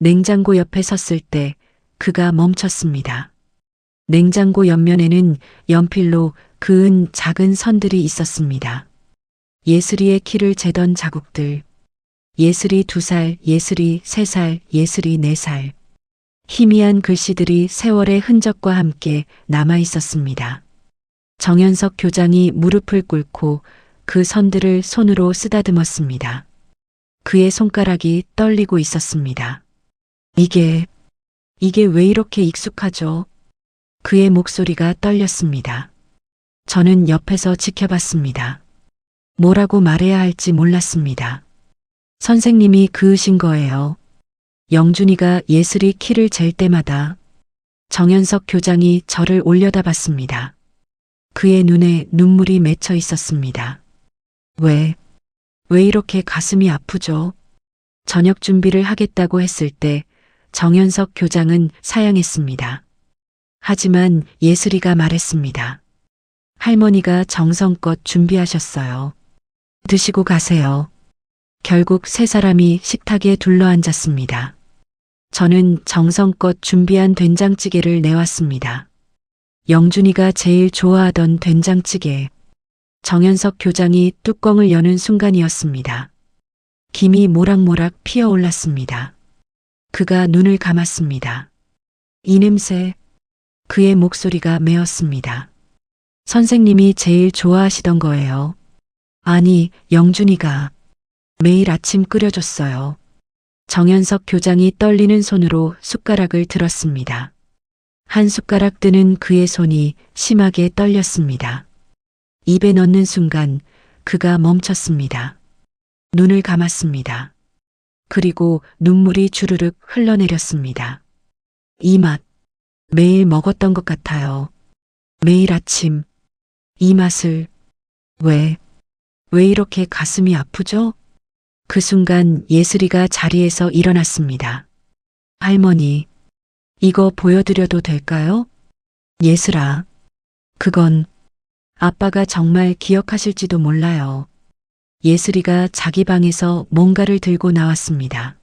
S3: 냉장고 옆에 섰을 때 그가 멈췄습니다. 냉장고 옆면에는 연필로 그은 작은 선들이 있었습니다. 예슬이의 키를 재던 자국들. 예슬이 2살, 예슬이 3살, 예슬이 4살. 희미한 글씨들이 세월의 흔적과 함께 남아 있었습니다. 정현석 교장이 무릎을 꿇고 그 선들을 손으로 쓰다듬었습니다. 그의 손가락이 떨리고 있었습니다. 이게 왜 이렇게 익숙하죠? 그의 목소리가 떨렸습니다. 저는 옆에서 지켜봤습니다. 뭐라고 말해야 할지 몰랐습니다. 선생님이 그으신 거예요. 영준이가 예슬이 키를 잴 때마다 정현석 교장이 저를 올려다봤습니다. 그의 눈에 눈물이 맺혀 있었습니다. 왜 이렇게 가슴이 아프죠? 저녁 준비를 하겠다고 했을 때 정현석 교장은 사양했습니다. 하지만 예슬이가 말했습니다. 할머니가 정성껏 준비하셨어요. 드시고 가세요. 결국 세 사람이 식탁에 둘러앉았습니다. 저는 정성껏 준비한 된장찌개를 내왔습니다. 영준이가 제일 좋아하던 된장찌개. 정현석 교장이 뚜껑을 여는 순간이었습니다. 김이 모락모락 피어올랐습니다. 그가 눈을 감았습니다. 이 냄새. 그의 목소리가 메었습니다. 선생님이 제일 좋아하시던 거예요. 아니, 영준이가 매일 아침 끓여줬어요. 정현석 교장이 떨리는 손으로 숟가락을 들었습니다. 한 숟가락 뜨는 그의 손이 심하게 떨렸습니다. 입에 넣는 순간 그가 멈췄습니다. 눈을 감았습니다. 그리고 눈물이 주르륵 흘러내렸습니다. 이 맛, 매일 먹었던 것 같아요. 매일 아침, 이 맛을, 왜 이렇게 가슴이 아프죠? 그 순간 예슬이가 자리에서 일어났습니다. 할머니, 이거 보여드려도 될까요? 예슬아, 그건 아빠가 정말 기억하실지도 몰라요. 예슬이가 자기 방에서 뭔가를 들고 나왔습니다.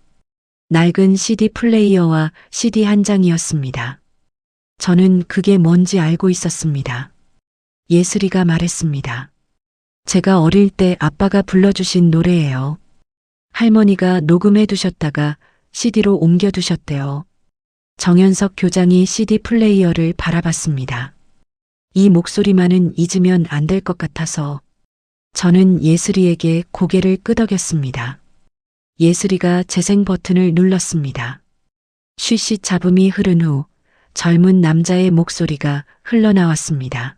S3: 낡은 CD 플레이어와 CD 한 장이었습니다. 저는 그게 뭔지 알고 있었습니다. 예슬이가 말했습니다. 제가 어릴 때 아빠가 불러주신 노래예요. 할머니가 녹음해 두셨다가 CD로 옮겨 두셨대요. 정현석 교장이 CD 플레이어를 바라봤습니다. 이 목소리만은 잊으면 안 될 것 같아서 저는 예슬이에게 고개를 끄덕였습니다. 예슬이가 재생 버튼을 눌렀습니다. 쉬쉬 잡음이 흐른 후 젊은 남자의 목소리가 흘러나왔습니다.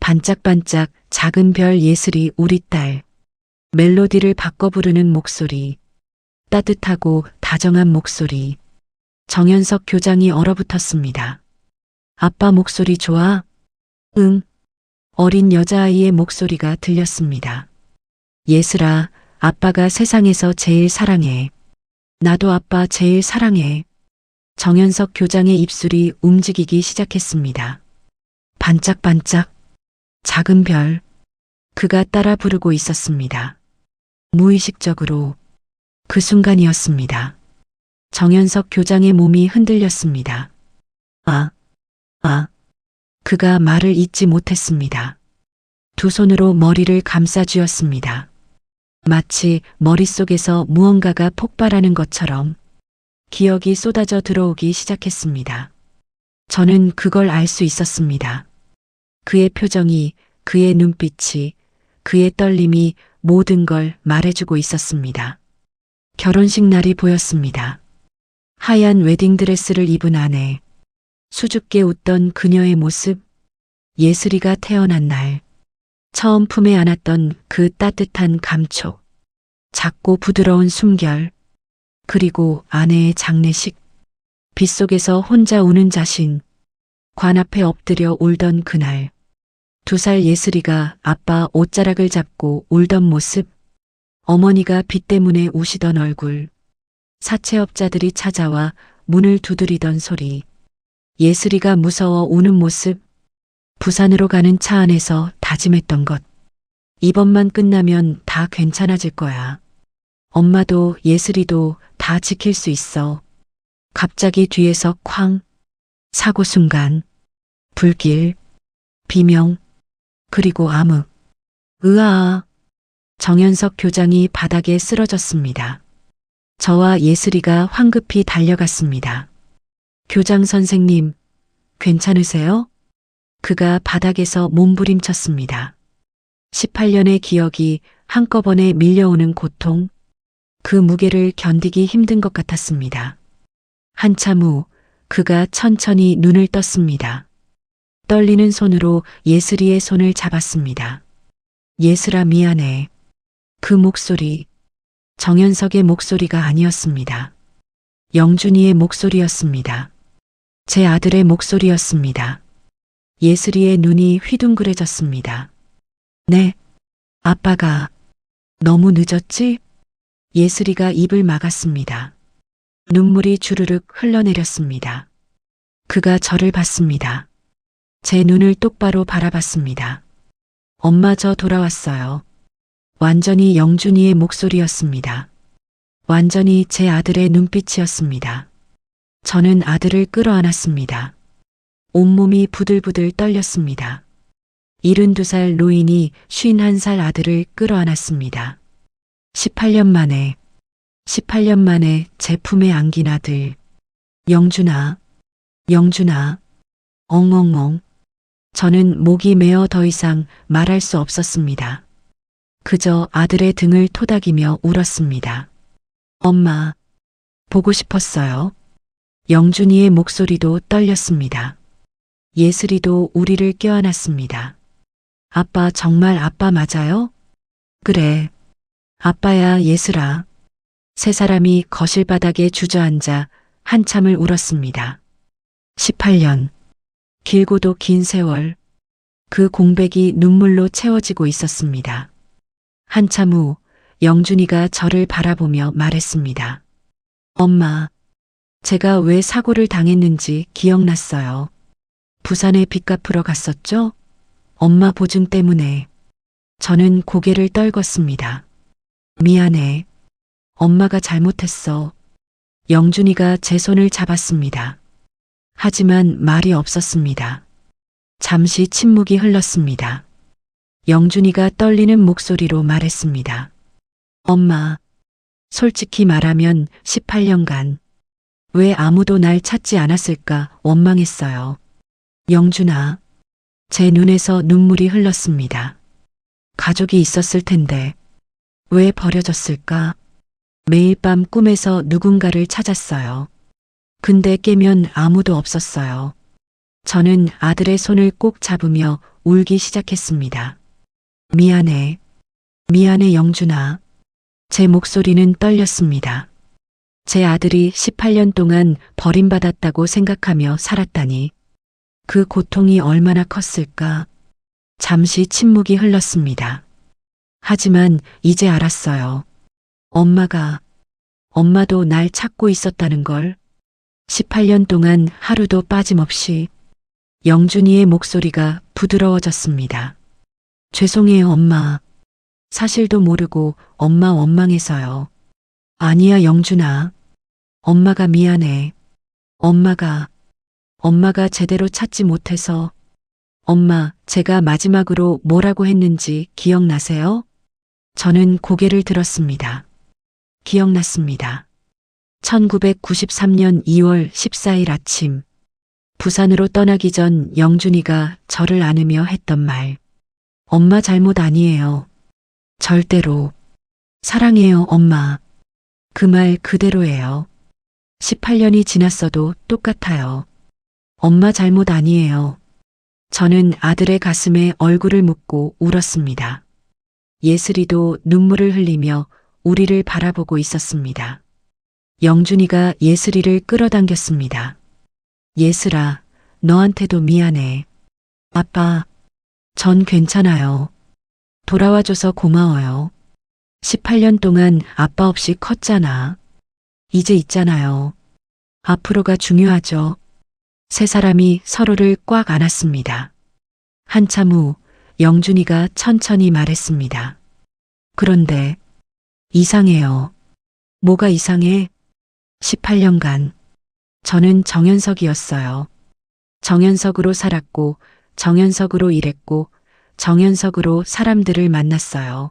S3: 반짝반짝 작은 별 예슬이 우리 딸. 멜로디를 바꿔 부르는 목소리. 따뜻하고 다정한 목소리. 정현석 교장이 얼어붙었습니다. 아빠 목소리 좋아? 응. 어린 여자아이의 목소리가 들렸습니다. 예슬아, 아빠가 세상에서 제일 사랑해. 나도 아빠 제일 사랑해. 정현석 교장의 입술이 움직이기 시작했습니다. 반짝반짝, 작은 별. 그가 따라 부르고 있었습니다. 무의식적으로 그 순간이었습니다. 정현석 교장의 몸이 흔들렸습니다. 그가 말을 잇지 못했습니다. 두 손으로 머리를 감싸 쥐었습니다. 마치 머릿속에서 무언가가 폭발하는 것처럼 기억이 쏟아져 들어오기 시작했습니다. 저는 그걸 알 수 있었습니다. 그의 표정이, 그의 눈빛이, 그의 떨림이 모든 걸 말해주고 있었습니다. 결혼식 날이 보였습니다. 하얀 웨딩드레스를 입은 아내, 수줍게 웃던 그녀의 모습, 예슬이가 태어난 날, 처음 품에 안았던 그 따뜻한 감촉, 작고 부드러운 숨결, 그리고 아내의 장례식, 빗속에서 혼자 우는 자신, 관 앞에 엎드려 울던 그날, 2살 예슬이가 아빠 옷자락을 잡고 울던 모습, 어머니가 비 때문에 우시던 얼굴, 사채업자들이 찾아와 문을 두드리던 소리, 예슬이가 무서워 우는 모습, 부산으로 가는 차 안에서 다짐했던 것. 이번만 끝나면 다 괜찮아질 거야. 엄마도 예슬이도 다 지킬 수 있어. 갑자기 뒤에서 쾅. 사고 순간. 불길. 비명. 그리고 암흑. 으아. 정연석 교장이 바닥에 쓰러졌습니다. 저와 예슬이가 황급히 달려갔습니다. 교장 선생님, 괜찮으세요? 그가 바닥에서 몸부림쳤습니다. 18년의 기억이 한꺼번에 밀려오는 고통, 그 무게를 견디기 힘든 것 같았습니다. 한참 후 그가 천천히 눈을 떴습니다. 떨리는 손으로 예슬이의 손을 잡았습니다. 예슬아 미안해. 그 목소리, 정연석의 목소리가 아니었습니다. 영준이의 목소리였습니다. 제 아들의 목소리였습니다. 예슬이의 눈이 휘둥그레졌습니다. 네, 아빠가 너무 늦었지? 예슬이가 입을 막았습니다. 눈물이 주르륵 흘러내렸습니다. 그가 저를 봤습니다. 제 눈을 똑바로 바라봤습니다. 엄마 저 돌아왔어요. 완전히 영준이의 목소리였습니다. 완전히 제 아들의 눈빛이었습니다. 저는 아들을 끌어안았습니다. 온몸이 부들부들 떨렸습니다. 72살 노인이 51살 아들을 끌어안았습니다. 18년 만에 제 품에 안긴 아들. 영준아, 영준아, 엉엉엉. 저는 목이 메어 더 이상 말할 수 없었습니다. 그저 아들의 등을 토닥이며 울었습니다. 엄마, 보고 싶었어요. 영준이의 목소리도 떨렸습니다. 예슬이도 우리를 껴안았습니다. 아빠 정말 아빠 맞아요? 그래. 아빠야 예슬아. 세 사람이 거실 바닥에 주저앉아 한참을 울었습니다. 18년. 길고도 긴 세월. 그 공백이 눈물로 채워지고 있었습니다. 한참 후 영준이가 저를 바라보며 말했습니다. 엄마, 제가 왜 사고를 당했는지 기억났어요. 부산에 빚 갚으러 갔었죠? 엄마 보증 때문에. 저는 고개를 떨궜습니다. 미안해. 엄마가 잘못했어. 영준이가 제 손을 잡았습니다. 하지만 말이 없었습니다. 잠시 침묵이 흘렀습니다. 영준이가 떨리는 목소리로 말했습니다. 엄마, 솔직히 말하면 18년간 왜 아무도 날 찾지 않았을까 원망했어요. 영준아, 제 눈에서 눈물이 흘렀습니다. 가족이 있었을 텐데 왜 버려졌을까? 매일 밤 꿈에서 누군가를 찾았어요. 근데 깨면 아무도 없었어요. 저는 아들의 손을 꼭 잡으며 울기 시작했습니다. 미안해. 미안해 영준아. 제 목소리는 떨렸습니다. 제 아들이 18년 동안 버림받았다고 생각하며 살았다니. 그 고통이 얼마나 컸을까. 잠시 침묵이 흘렀습니다. 하지만 이제 알았어요. 엄마도 날 찾고 있었다는 걸. 18년 동안 하루도 빠짐없이. 영준이의 목소리가 부드러워졌습니다. 죄송해요 엄마. 사실도 모르고 엄마 원망해서요. 아니야 영준아. 엄마가 미안해. 엄마가 제대로 찾지 못해서. 엄마, 제가 마지막으로 뭐라고 했는지 기억나세요? 저는 고개를 들었습니다. 기억났습니다. 1993년 2월 14일 아침. 부산으로 떠나기 전 영준이가 저를 안으며 했던 말. 엄마 잘못 아니에요. 절대로. 사랑해요, 엄마. 그 말 그대로예요. 18년이 지났어도 똑같아요. 엄마 잘못 아니에요. 저는 아들의 가슴에 얼굴을 묻고 울었습니다. 예슬이도 눈물을 흘리며 우리를 바라보고 있었습니다. 영준이가 예슬이를 끌어당겼습니다. 예슬아, 너한테도 미안해. 아빠, 전 괜찮아요. 돌아와줘서 고마워요. 18년 동안 아빠 없이 컸잖아. 이제 있잖아요. 앞으로가 중요하죠. 세 사람이 서로를 꽉 안았습니다. 한참 후 영준이가 천천히 말했습니다. 그런데 이상해요. 뭐가 이상해? 18년간 저는 정연석이었어요. 정연석으로 살았고, 정연석으로 일했고, 정연석으로 사람들을 만났어요.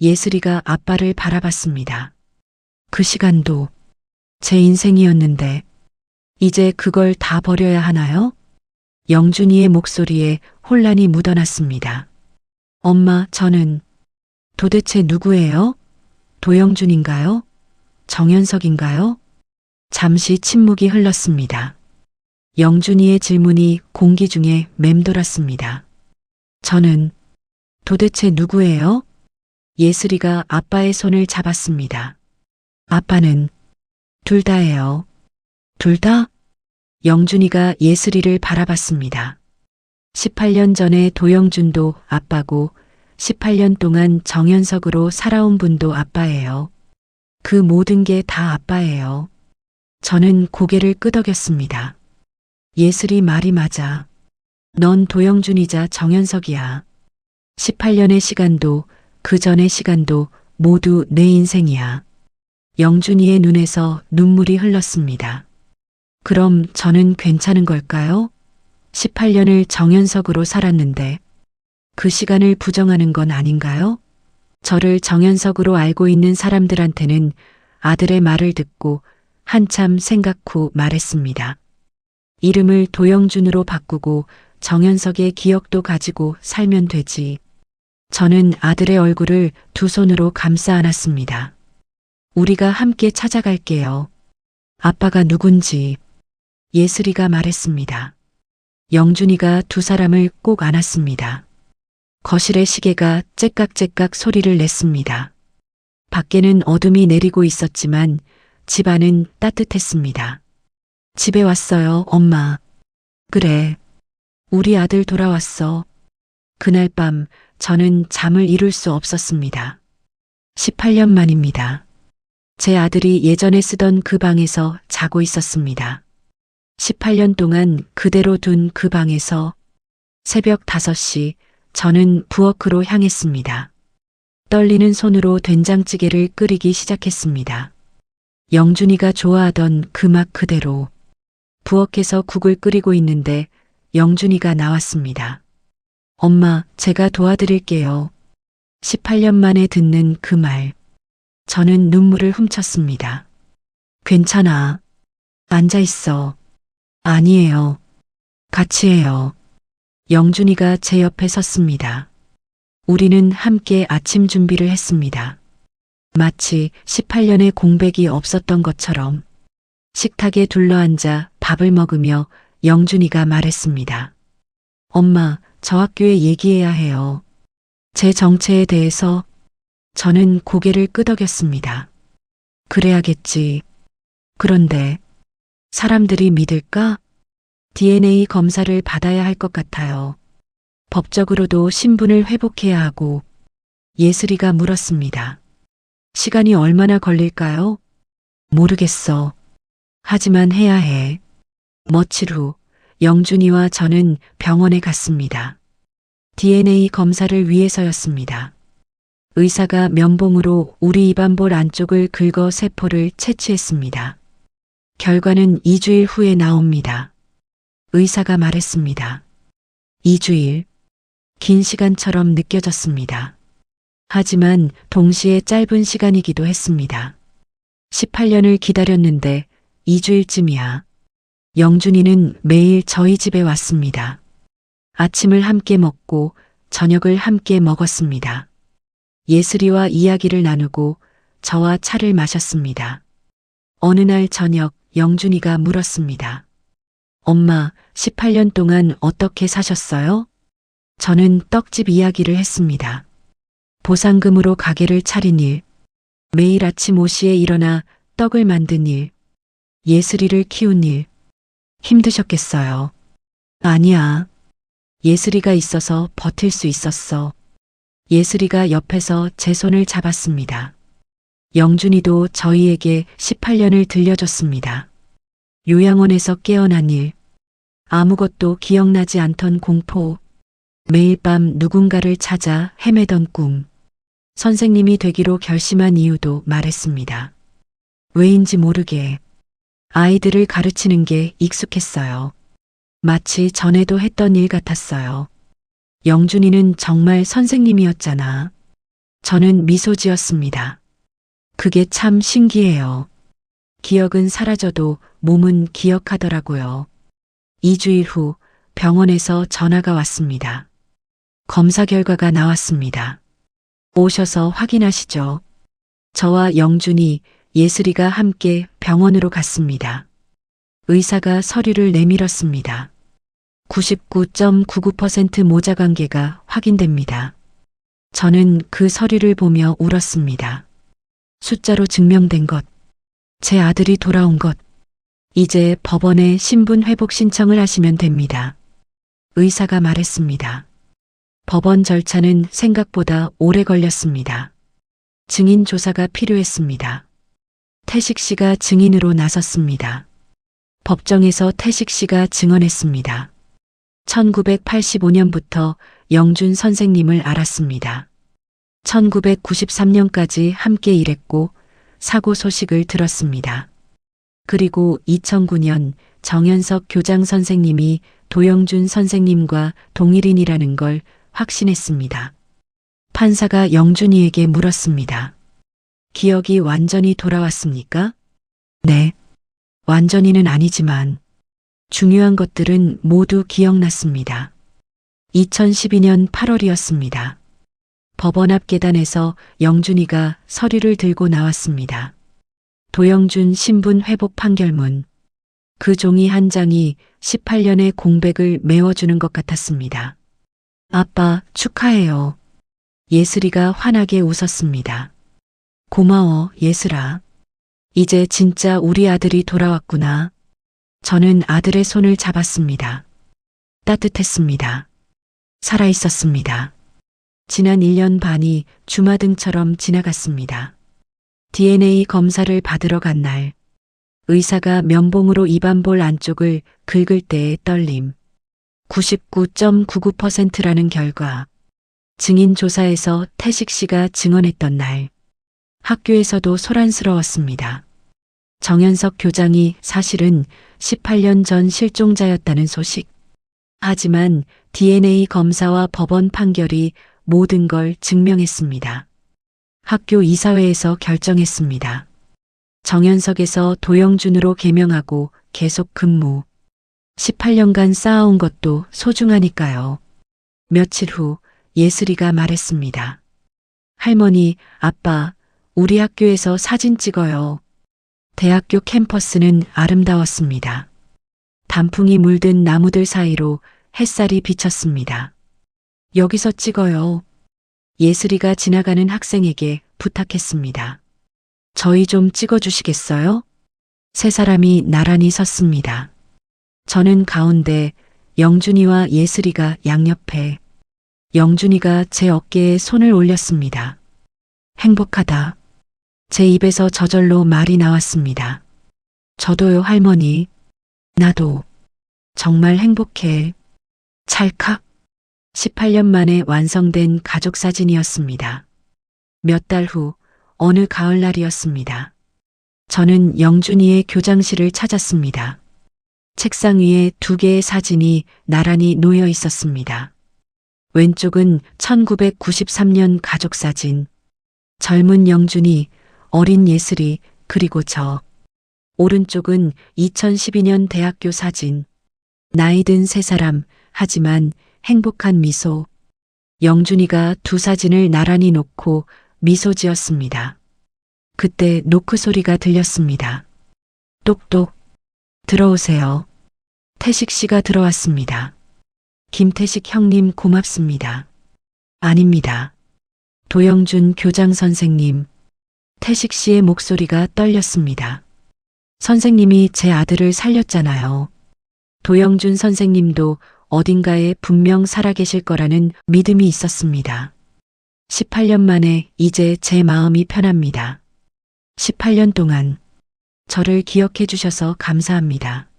S3: 예슬이가 아빠를 바라봤습니다. 그 시간도 제 인생이었는데, 이제 그걸 다 버려야 하나요? 영준이의 목소리에 혼란이 묻어났습니다. 엄마, 저는 도대체 누구예요? 도영준인가요? 정연석인가요? 잠시 침묵이 흘렀습니다. 영준이의 질문이 공기 중에 맴돌았습니다. 저는 도대체 누구예요? 예슬이가 아빠의 손을 잡았습니다. 아빠는 둘 다예요. 둘 다? 영준이가 예슬이를 바라봤습니다. 18년 전에 도영준도 아빠고 18년 동안 정연석으로 살아온 분도 아빠예요. 그 모든 게 다 아빠예요. 저는 고개를 끄덕였습니다. 예슬이 말이 맞아. 넌 도영준이자 정연석이야. 18년의 시간도 그 전의 시간도 모두 내 인생이야. 영준이의 눈에서 눈물이 흘렀습니다. 그럼 저는 괜찮은 걸까요? 18년을 정연석으로 살았는데 그 시간을 부정하는 건 아닌가요? 저를 정연석으로 알고 있는 사람들한테는 아들의 말을 듣고 한참 생각 후 말했습니다. 이름을 도영준으로 바꾸고 정연석의 기억도 가지고 살면 되지. 저는 아들의 얼굴을 두 손으로 감싸 안았습니다. 우리가 함께 찾아갈게요. 아빠가 누군지. 예슬이가 말했습니다. 영준이가 두 사람을 꼭 안았습니다. 거실의 시계가 째깍째깍 소리를 냈습니다. 밖에는 어둠이 내리고 있었지만 집 안은 따뜻했습니다. 집에 왔어요, 엄마. 그래. 우리 아들 돌아왔어. 그날 밤 저는 잠을 이룰 수 없었습니다. 18년 만입니다. 제 아들이 예전에 쓰던 그 방에서 자고 있었습니다. 18년 동안 그대로 둔 그 방에서 새벽 5시 저는 부엌으로 향했습니다. 떨리는 손으로 된장찌개를 끓이기 시작했습니다. 영준이가 좋아하던 그 맛 그대로. 부엌에서 국을 끓이고 있는데 영준이가 나왔습니다. 엄마, 제가 도와드릴게요. 18년 만에 듣는 그 말. 저는 눈물을 훔쳤습니다. 괜찮아. 앉아 있어. 아니에요. 같이 해요. 영준이가 제 옆에 섰습니다. 우리는 함께 아침 준비를 했습니다. 마치 18년의 공백이 없었던 것처럼 식탁에 둘러앉아 밥을 먹으며 영준이가 말했습니다. 엄마, 저 학교에 얘기해야 해요. 제 정체에 대해서. 저는 고개를 끄덕였습니다. 그래야겠지. 그런데 사람들이 믿을까? DNA 검사를 받아야 할 것 같아요. 법적으로도 신분을 회복해야 하고. 예슬이가 물었습니다. 시간이 얼마나 걸릴까요? 모르겠어. 하지만 해야 해. 며칠 후 영준이와 저는 병원에 갔습니다. DNA 검사를 위해서였습니다. 의사가 면봉으로 우리 입안볼 안쪽을 긁어 세포를 채취했습니다. 결과는 2주일 후에 나옵니다. 의사가 말했습니다. 2주일. 긴 시간처럼 느껴졌습니다. 하지만 동시에 짧은 시간이기도 했습니다. 18년을 기다렸는데 2주일쯤이야. 영준이는 매일 저희 집에 왔습니다. 아침을 함께 먹고 저녁을 함께 먹었습니다. 예슬이와 이야기를 나누고 저와 차를 마셨습니다. 어느 날 저녁 영준이가 물었습니다. 엄마, 18년 동안 어떻게 사셨어요? 저는 떡집 이야기를 했습니다. 보상금으로 가게를 차린 일, 매일 아침 5시에 일어나 떡을 만든 일, 예슬이를 키운 일. 힘드셨겠어요. 아니야. 예슬이가 있어서 버틸 수 있었어. 예슬이가 옆에서 제 손을 잡았습니다. 영준이도 저희에게 18년을 들려줬습니다. 요양원에서 깨어난 일, 아무것도 기억나지 않던 공포, 매일 밤 누군가를 찾아 헤매던 꿈. 선생님이 되기로 결심한 이유도 말했습니다. 왜인지 모르게 아이들을 가르치는 게 익숙했어요. 마치 전에도 했던 일 같았어요. 영준이는 정말 선생님이었잖아. 저는 미소 지었습니다. 그게 참 신기해요. 기억은 사라져도 몸은 기억하더라고요. 2주일 후 병원에서 전화가 왔습니다. 검사 결과가 나왔습니다. 오셔서 확인하시죠. 저와 영준이, 예슬이가 함께 병원으로 갔습니다. 의사가 서류를 내밀었습니다. 99.99% 모자 관계가 확인됩니다. 저는 그 서류를 보며 울었습니다. 숫자로 증명된 것, 제 아들이 돌아온 것, 이제 법원에 신분 회복 신청을 하시면 됩니다. 의사가 말했습니다. 법원 절차는 생각보다 오래 걸렸습니다. 증인 조사가 필요했습니다. 태식 씨가 증인으로 나섰습니다. 법정에서 태식 씨가 증언했습니다. 1985년부터 영준 선생님을 알았습니다. 1993년까지 함께 일했고 사고 소식을 들었습니다. 그리고 2009년 정현석 교장 선생님이 도영준 선생님과 동일인이라는 걸 확신했습니다. 판사가 영준이에게 물었습니다. 기억이 완전히 돌아왔습니까? 네. 완전히는 아니지만 중요한 것들은 모두 기억났습니다. 2012년 8월이었습니다. 법원 앞 계단에서 영준이가 서류를 들고 나왔습니다. 도영준 신분 회복 판결문. 그 종이 한 장이 18년의 공백을 메워주는 것 같았습니다. 아빠, 축하해요. 예슬이가 환하게 웃었습니다. 고마워, 예슬아. 이제 진짜 우리 아들이 돌아왔구나. 저는 아들의 손을 잡았습니다. 따뜻했습니다. 살아있었습니다. 지난 1년 반이 주마등처럼 지나갔습니다. DNA 검사를 받으러 간 날, 의사가 면봉으로 입안볼 안쪽을 긁을 때의 떨림, 99.99%라는 결과, 증인 조사에서 태식 씨가 증언했던 날, 학교에서도 소란스러웠습니다. 정현석 교장이 사실은 18년 전 실종자였다는 소식. 하지만 DNA 검사와 법원 판결이 모든 걸 증명했습니다. 학교 이사회에서 결정했습니다. 정현석에서 도영준으로 개명하고 계속 근무. 18년간 쌓아온 것도 소중하니까요. 며칠 후 예슬이가 말했습니다. 할머니, 아빠, 우리 학교에서 사진 찍어요. 대학교 캠퍼스는 아름다웠습니다. 단풍이 물든 나무들 사이로 햇살이 비쳤습니다. 여기서 찍어요. 예슬이가 지나가는 학생에게 부탁했습니다. 저희 좀 찍어주시겠어요? 세 사람이 나란히 섰습니다. 저는 가운데, 영준이와 예슬이가 양옆에. 영준이가 제 어깨에 손을 올렸습니다. 행복하다. 제 입에서 저절로 말이 나왔습니다. 저도요, 할머니. 나도. 정말 행복해. 찰칵. 18년 만에 완성된 가족 사진이었습니다. 몇 달 후 어느 가을날이었습니다. 저는 영준이의 교장실을 찾았습니다. 책상 위에 2개의 사진이 나란히 놓여 있었습니다. 왼쪽은 1993년 가족 사진. 젊은 영준이, 어린 예슬이, 그리고 저. 오른쪽은 2012년 대학교 사진. 나이 든 세 사람, 하지만 행복한 미소. 영준이가 2 사진을 나란히 놓고 미소 지었습니다. 그때 노크 소리가 들렸습니다. 똑똑. 들어오세요. 태식 씨가 들어왔습니다. 김태식 형님 고맙습니다. 아닙니다. 도영준 교장 선생님. 태식 씨의 목소리가 떨렸습니다. 선생님이 제 아들을 살렸잖아요. 도영준 선생님도 어딘가에 분명 살아계실 거라는 믿음이 있었습니다. 18년 만에 이제 제 마음이 편합니다. 18년 동안 저를 기억해 주셔서 감사합니다.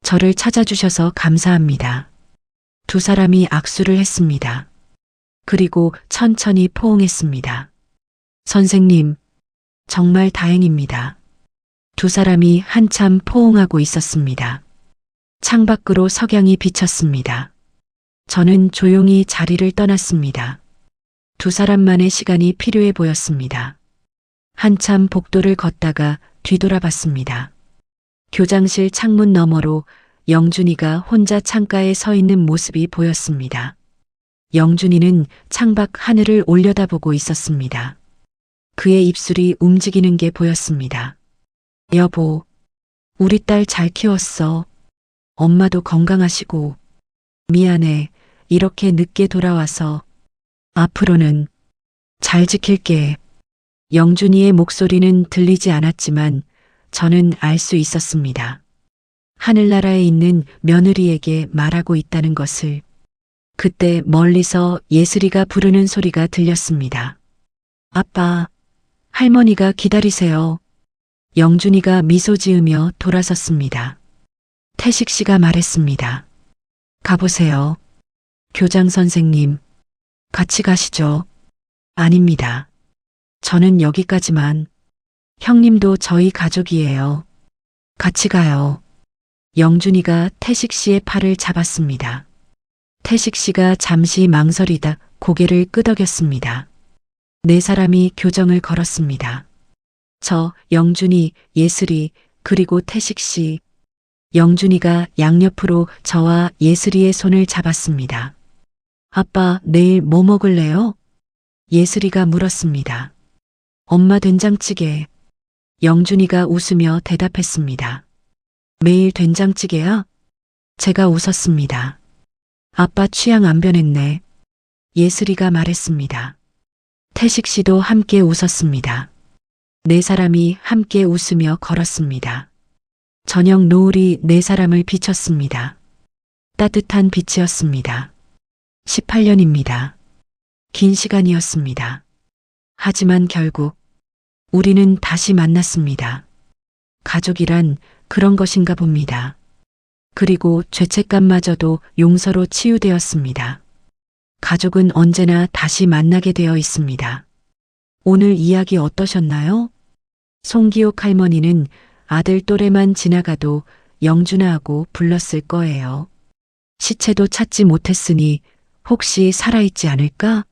S3: 저를 찾아주셔서 감사합니다. 두 사람이 악수를 했습니다. 그리고 천천히 포옹했습니다. 선생님, 정말 다행입니다. 두 사람이 한참 포옹하고 있었습니다. 창밖으로 석양이 비쳤습니다. 저는 조용히 자리를 떠났습니다. 두 사람만의 시간이 필요해 보였습니다. 한참 복도를 걷다가 뒤돌아봤습니다. 교장실 창문 너머로 영준이가 혼자 창가에 서 있는 모습이 보였습니다. 영준이는 창밖 하늘을 올려다보고 있었습니다. 그의 입술이 움직이는 게 보였습니다. 여보, 우리 딸 잘 키웠어. 엄마도 건강하시고. 미안해, 이렇게 늦게 돌아와서. 앞으로는 잘 지킬게. 영준이의 목소리는 들리지 않았지만 저는 알 수 있었습니다. 하늘나라에 있는 며느리에게 말하고 있다는 것을. 그때 멀리서 예슬이가 부르는 소리가 들렸습니다. 아빠, 할머니가 기다리세요. 영준이가 미소 지으며 돌아섰습니다. 태식 씨가 말했습니다. 가보세요. 교장 선생님, 같이 가시죠. 아닙니다. 저는 여기까지만. 형님도 저희 가족이에요. 같이 가요. 영준이가 태식 씨의 팔을 잡았습니다. 태식 씨가 잠시 망설이다 고개를 끄덕였습니다. 네 사람이 교정을 걸었습니다. 저, 영준이, 예슬이, 그리고 태식 씨. 영준이가 양옆으로 저와 예슬이의 손을 잡았습니다. 아빠, 내일 뭐 먹을래요? 예슬이가 물었습니다. 엄마 된장찌개. 영준이가 웃으며 대답했습니다. 매일 된장찌개야? 제가 웃었습니다. 아빠 취향 안 변했네. 예슬이가 말했습니다. 태식 씨도 함께 웃었습니다. 네 사람이 함께 웃으며 걸었습니다. 저녁 노을이 네 사람을 비췄습니다. 따뜻한 빛이었습니다. 18년입니다. 긴 시간이었습니다. 하지만 결국 우리는 다시 만났습니다. 가족이란 그런 것인가 봅니다. 그리고 죄책감마저도 용서로 치유되었습니다. 가족은 언제나 다시 만나게 되어 있습니다. 오늘 이야기 어떠셨나요? 송기옥 할머니는 아들 또래만 지나가도 영준아하고 불렀을 거예요. 시체도 찾지 못했으니 혹시 살아있지 않을까?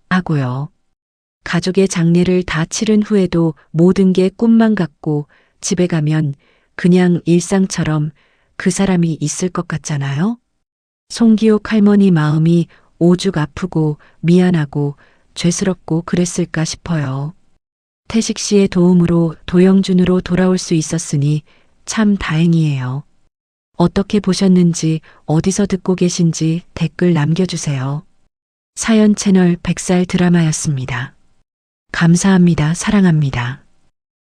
S3: 하고요. 가족의 장례를 다 치른 후에도 모든 게 꿈만 같고 집에 가면 그냥 일상처럼 그 사람이 있을 것 같잖아요. 송기옥 할머니 마음이 오죽 아프고 미안하고 죄스럽고 그랬을까 싶어요. 태식 씨의 도움으로 도영준으로 돌아올 수 있었으니 참 다행이에요. 어떻게 보셨는지, 어디서 듣고 계신지 댓글 남겨주세요. 사연 채널 백살 드라마였습니다. 감사합니다. 사랑합니다.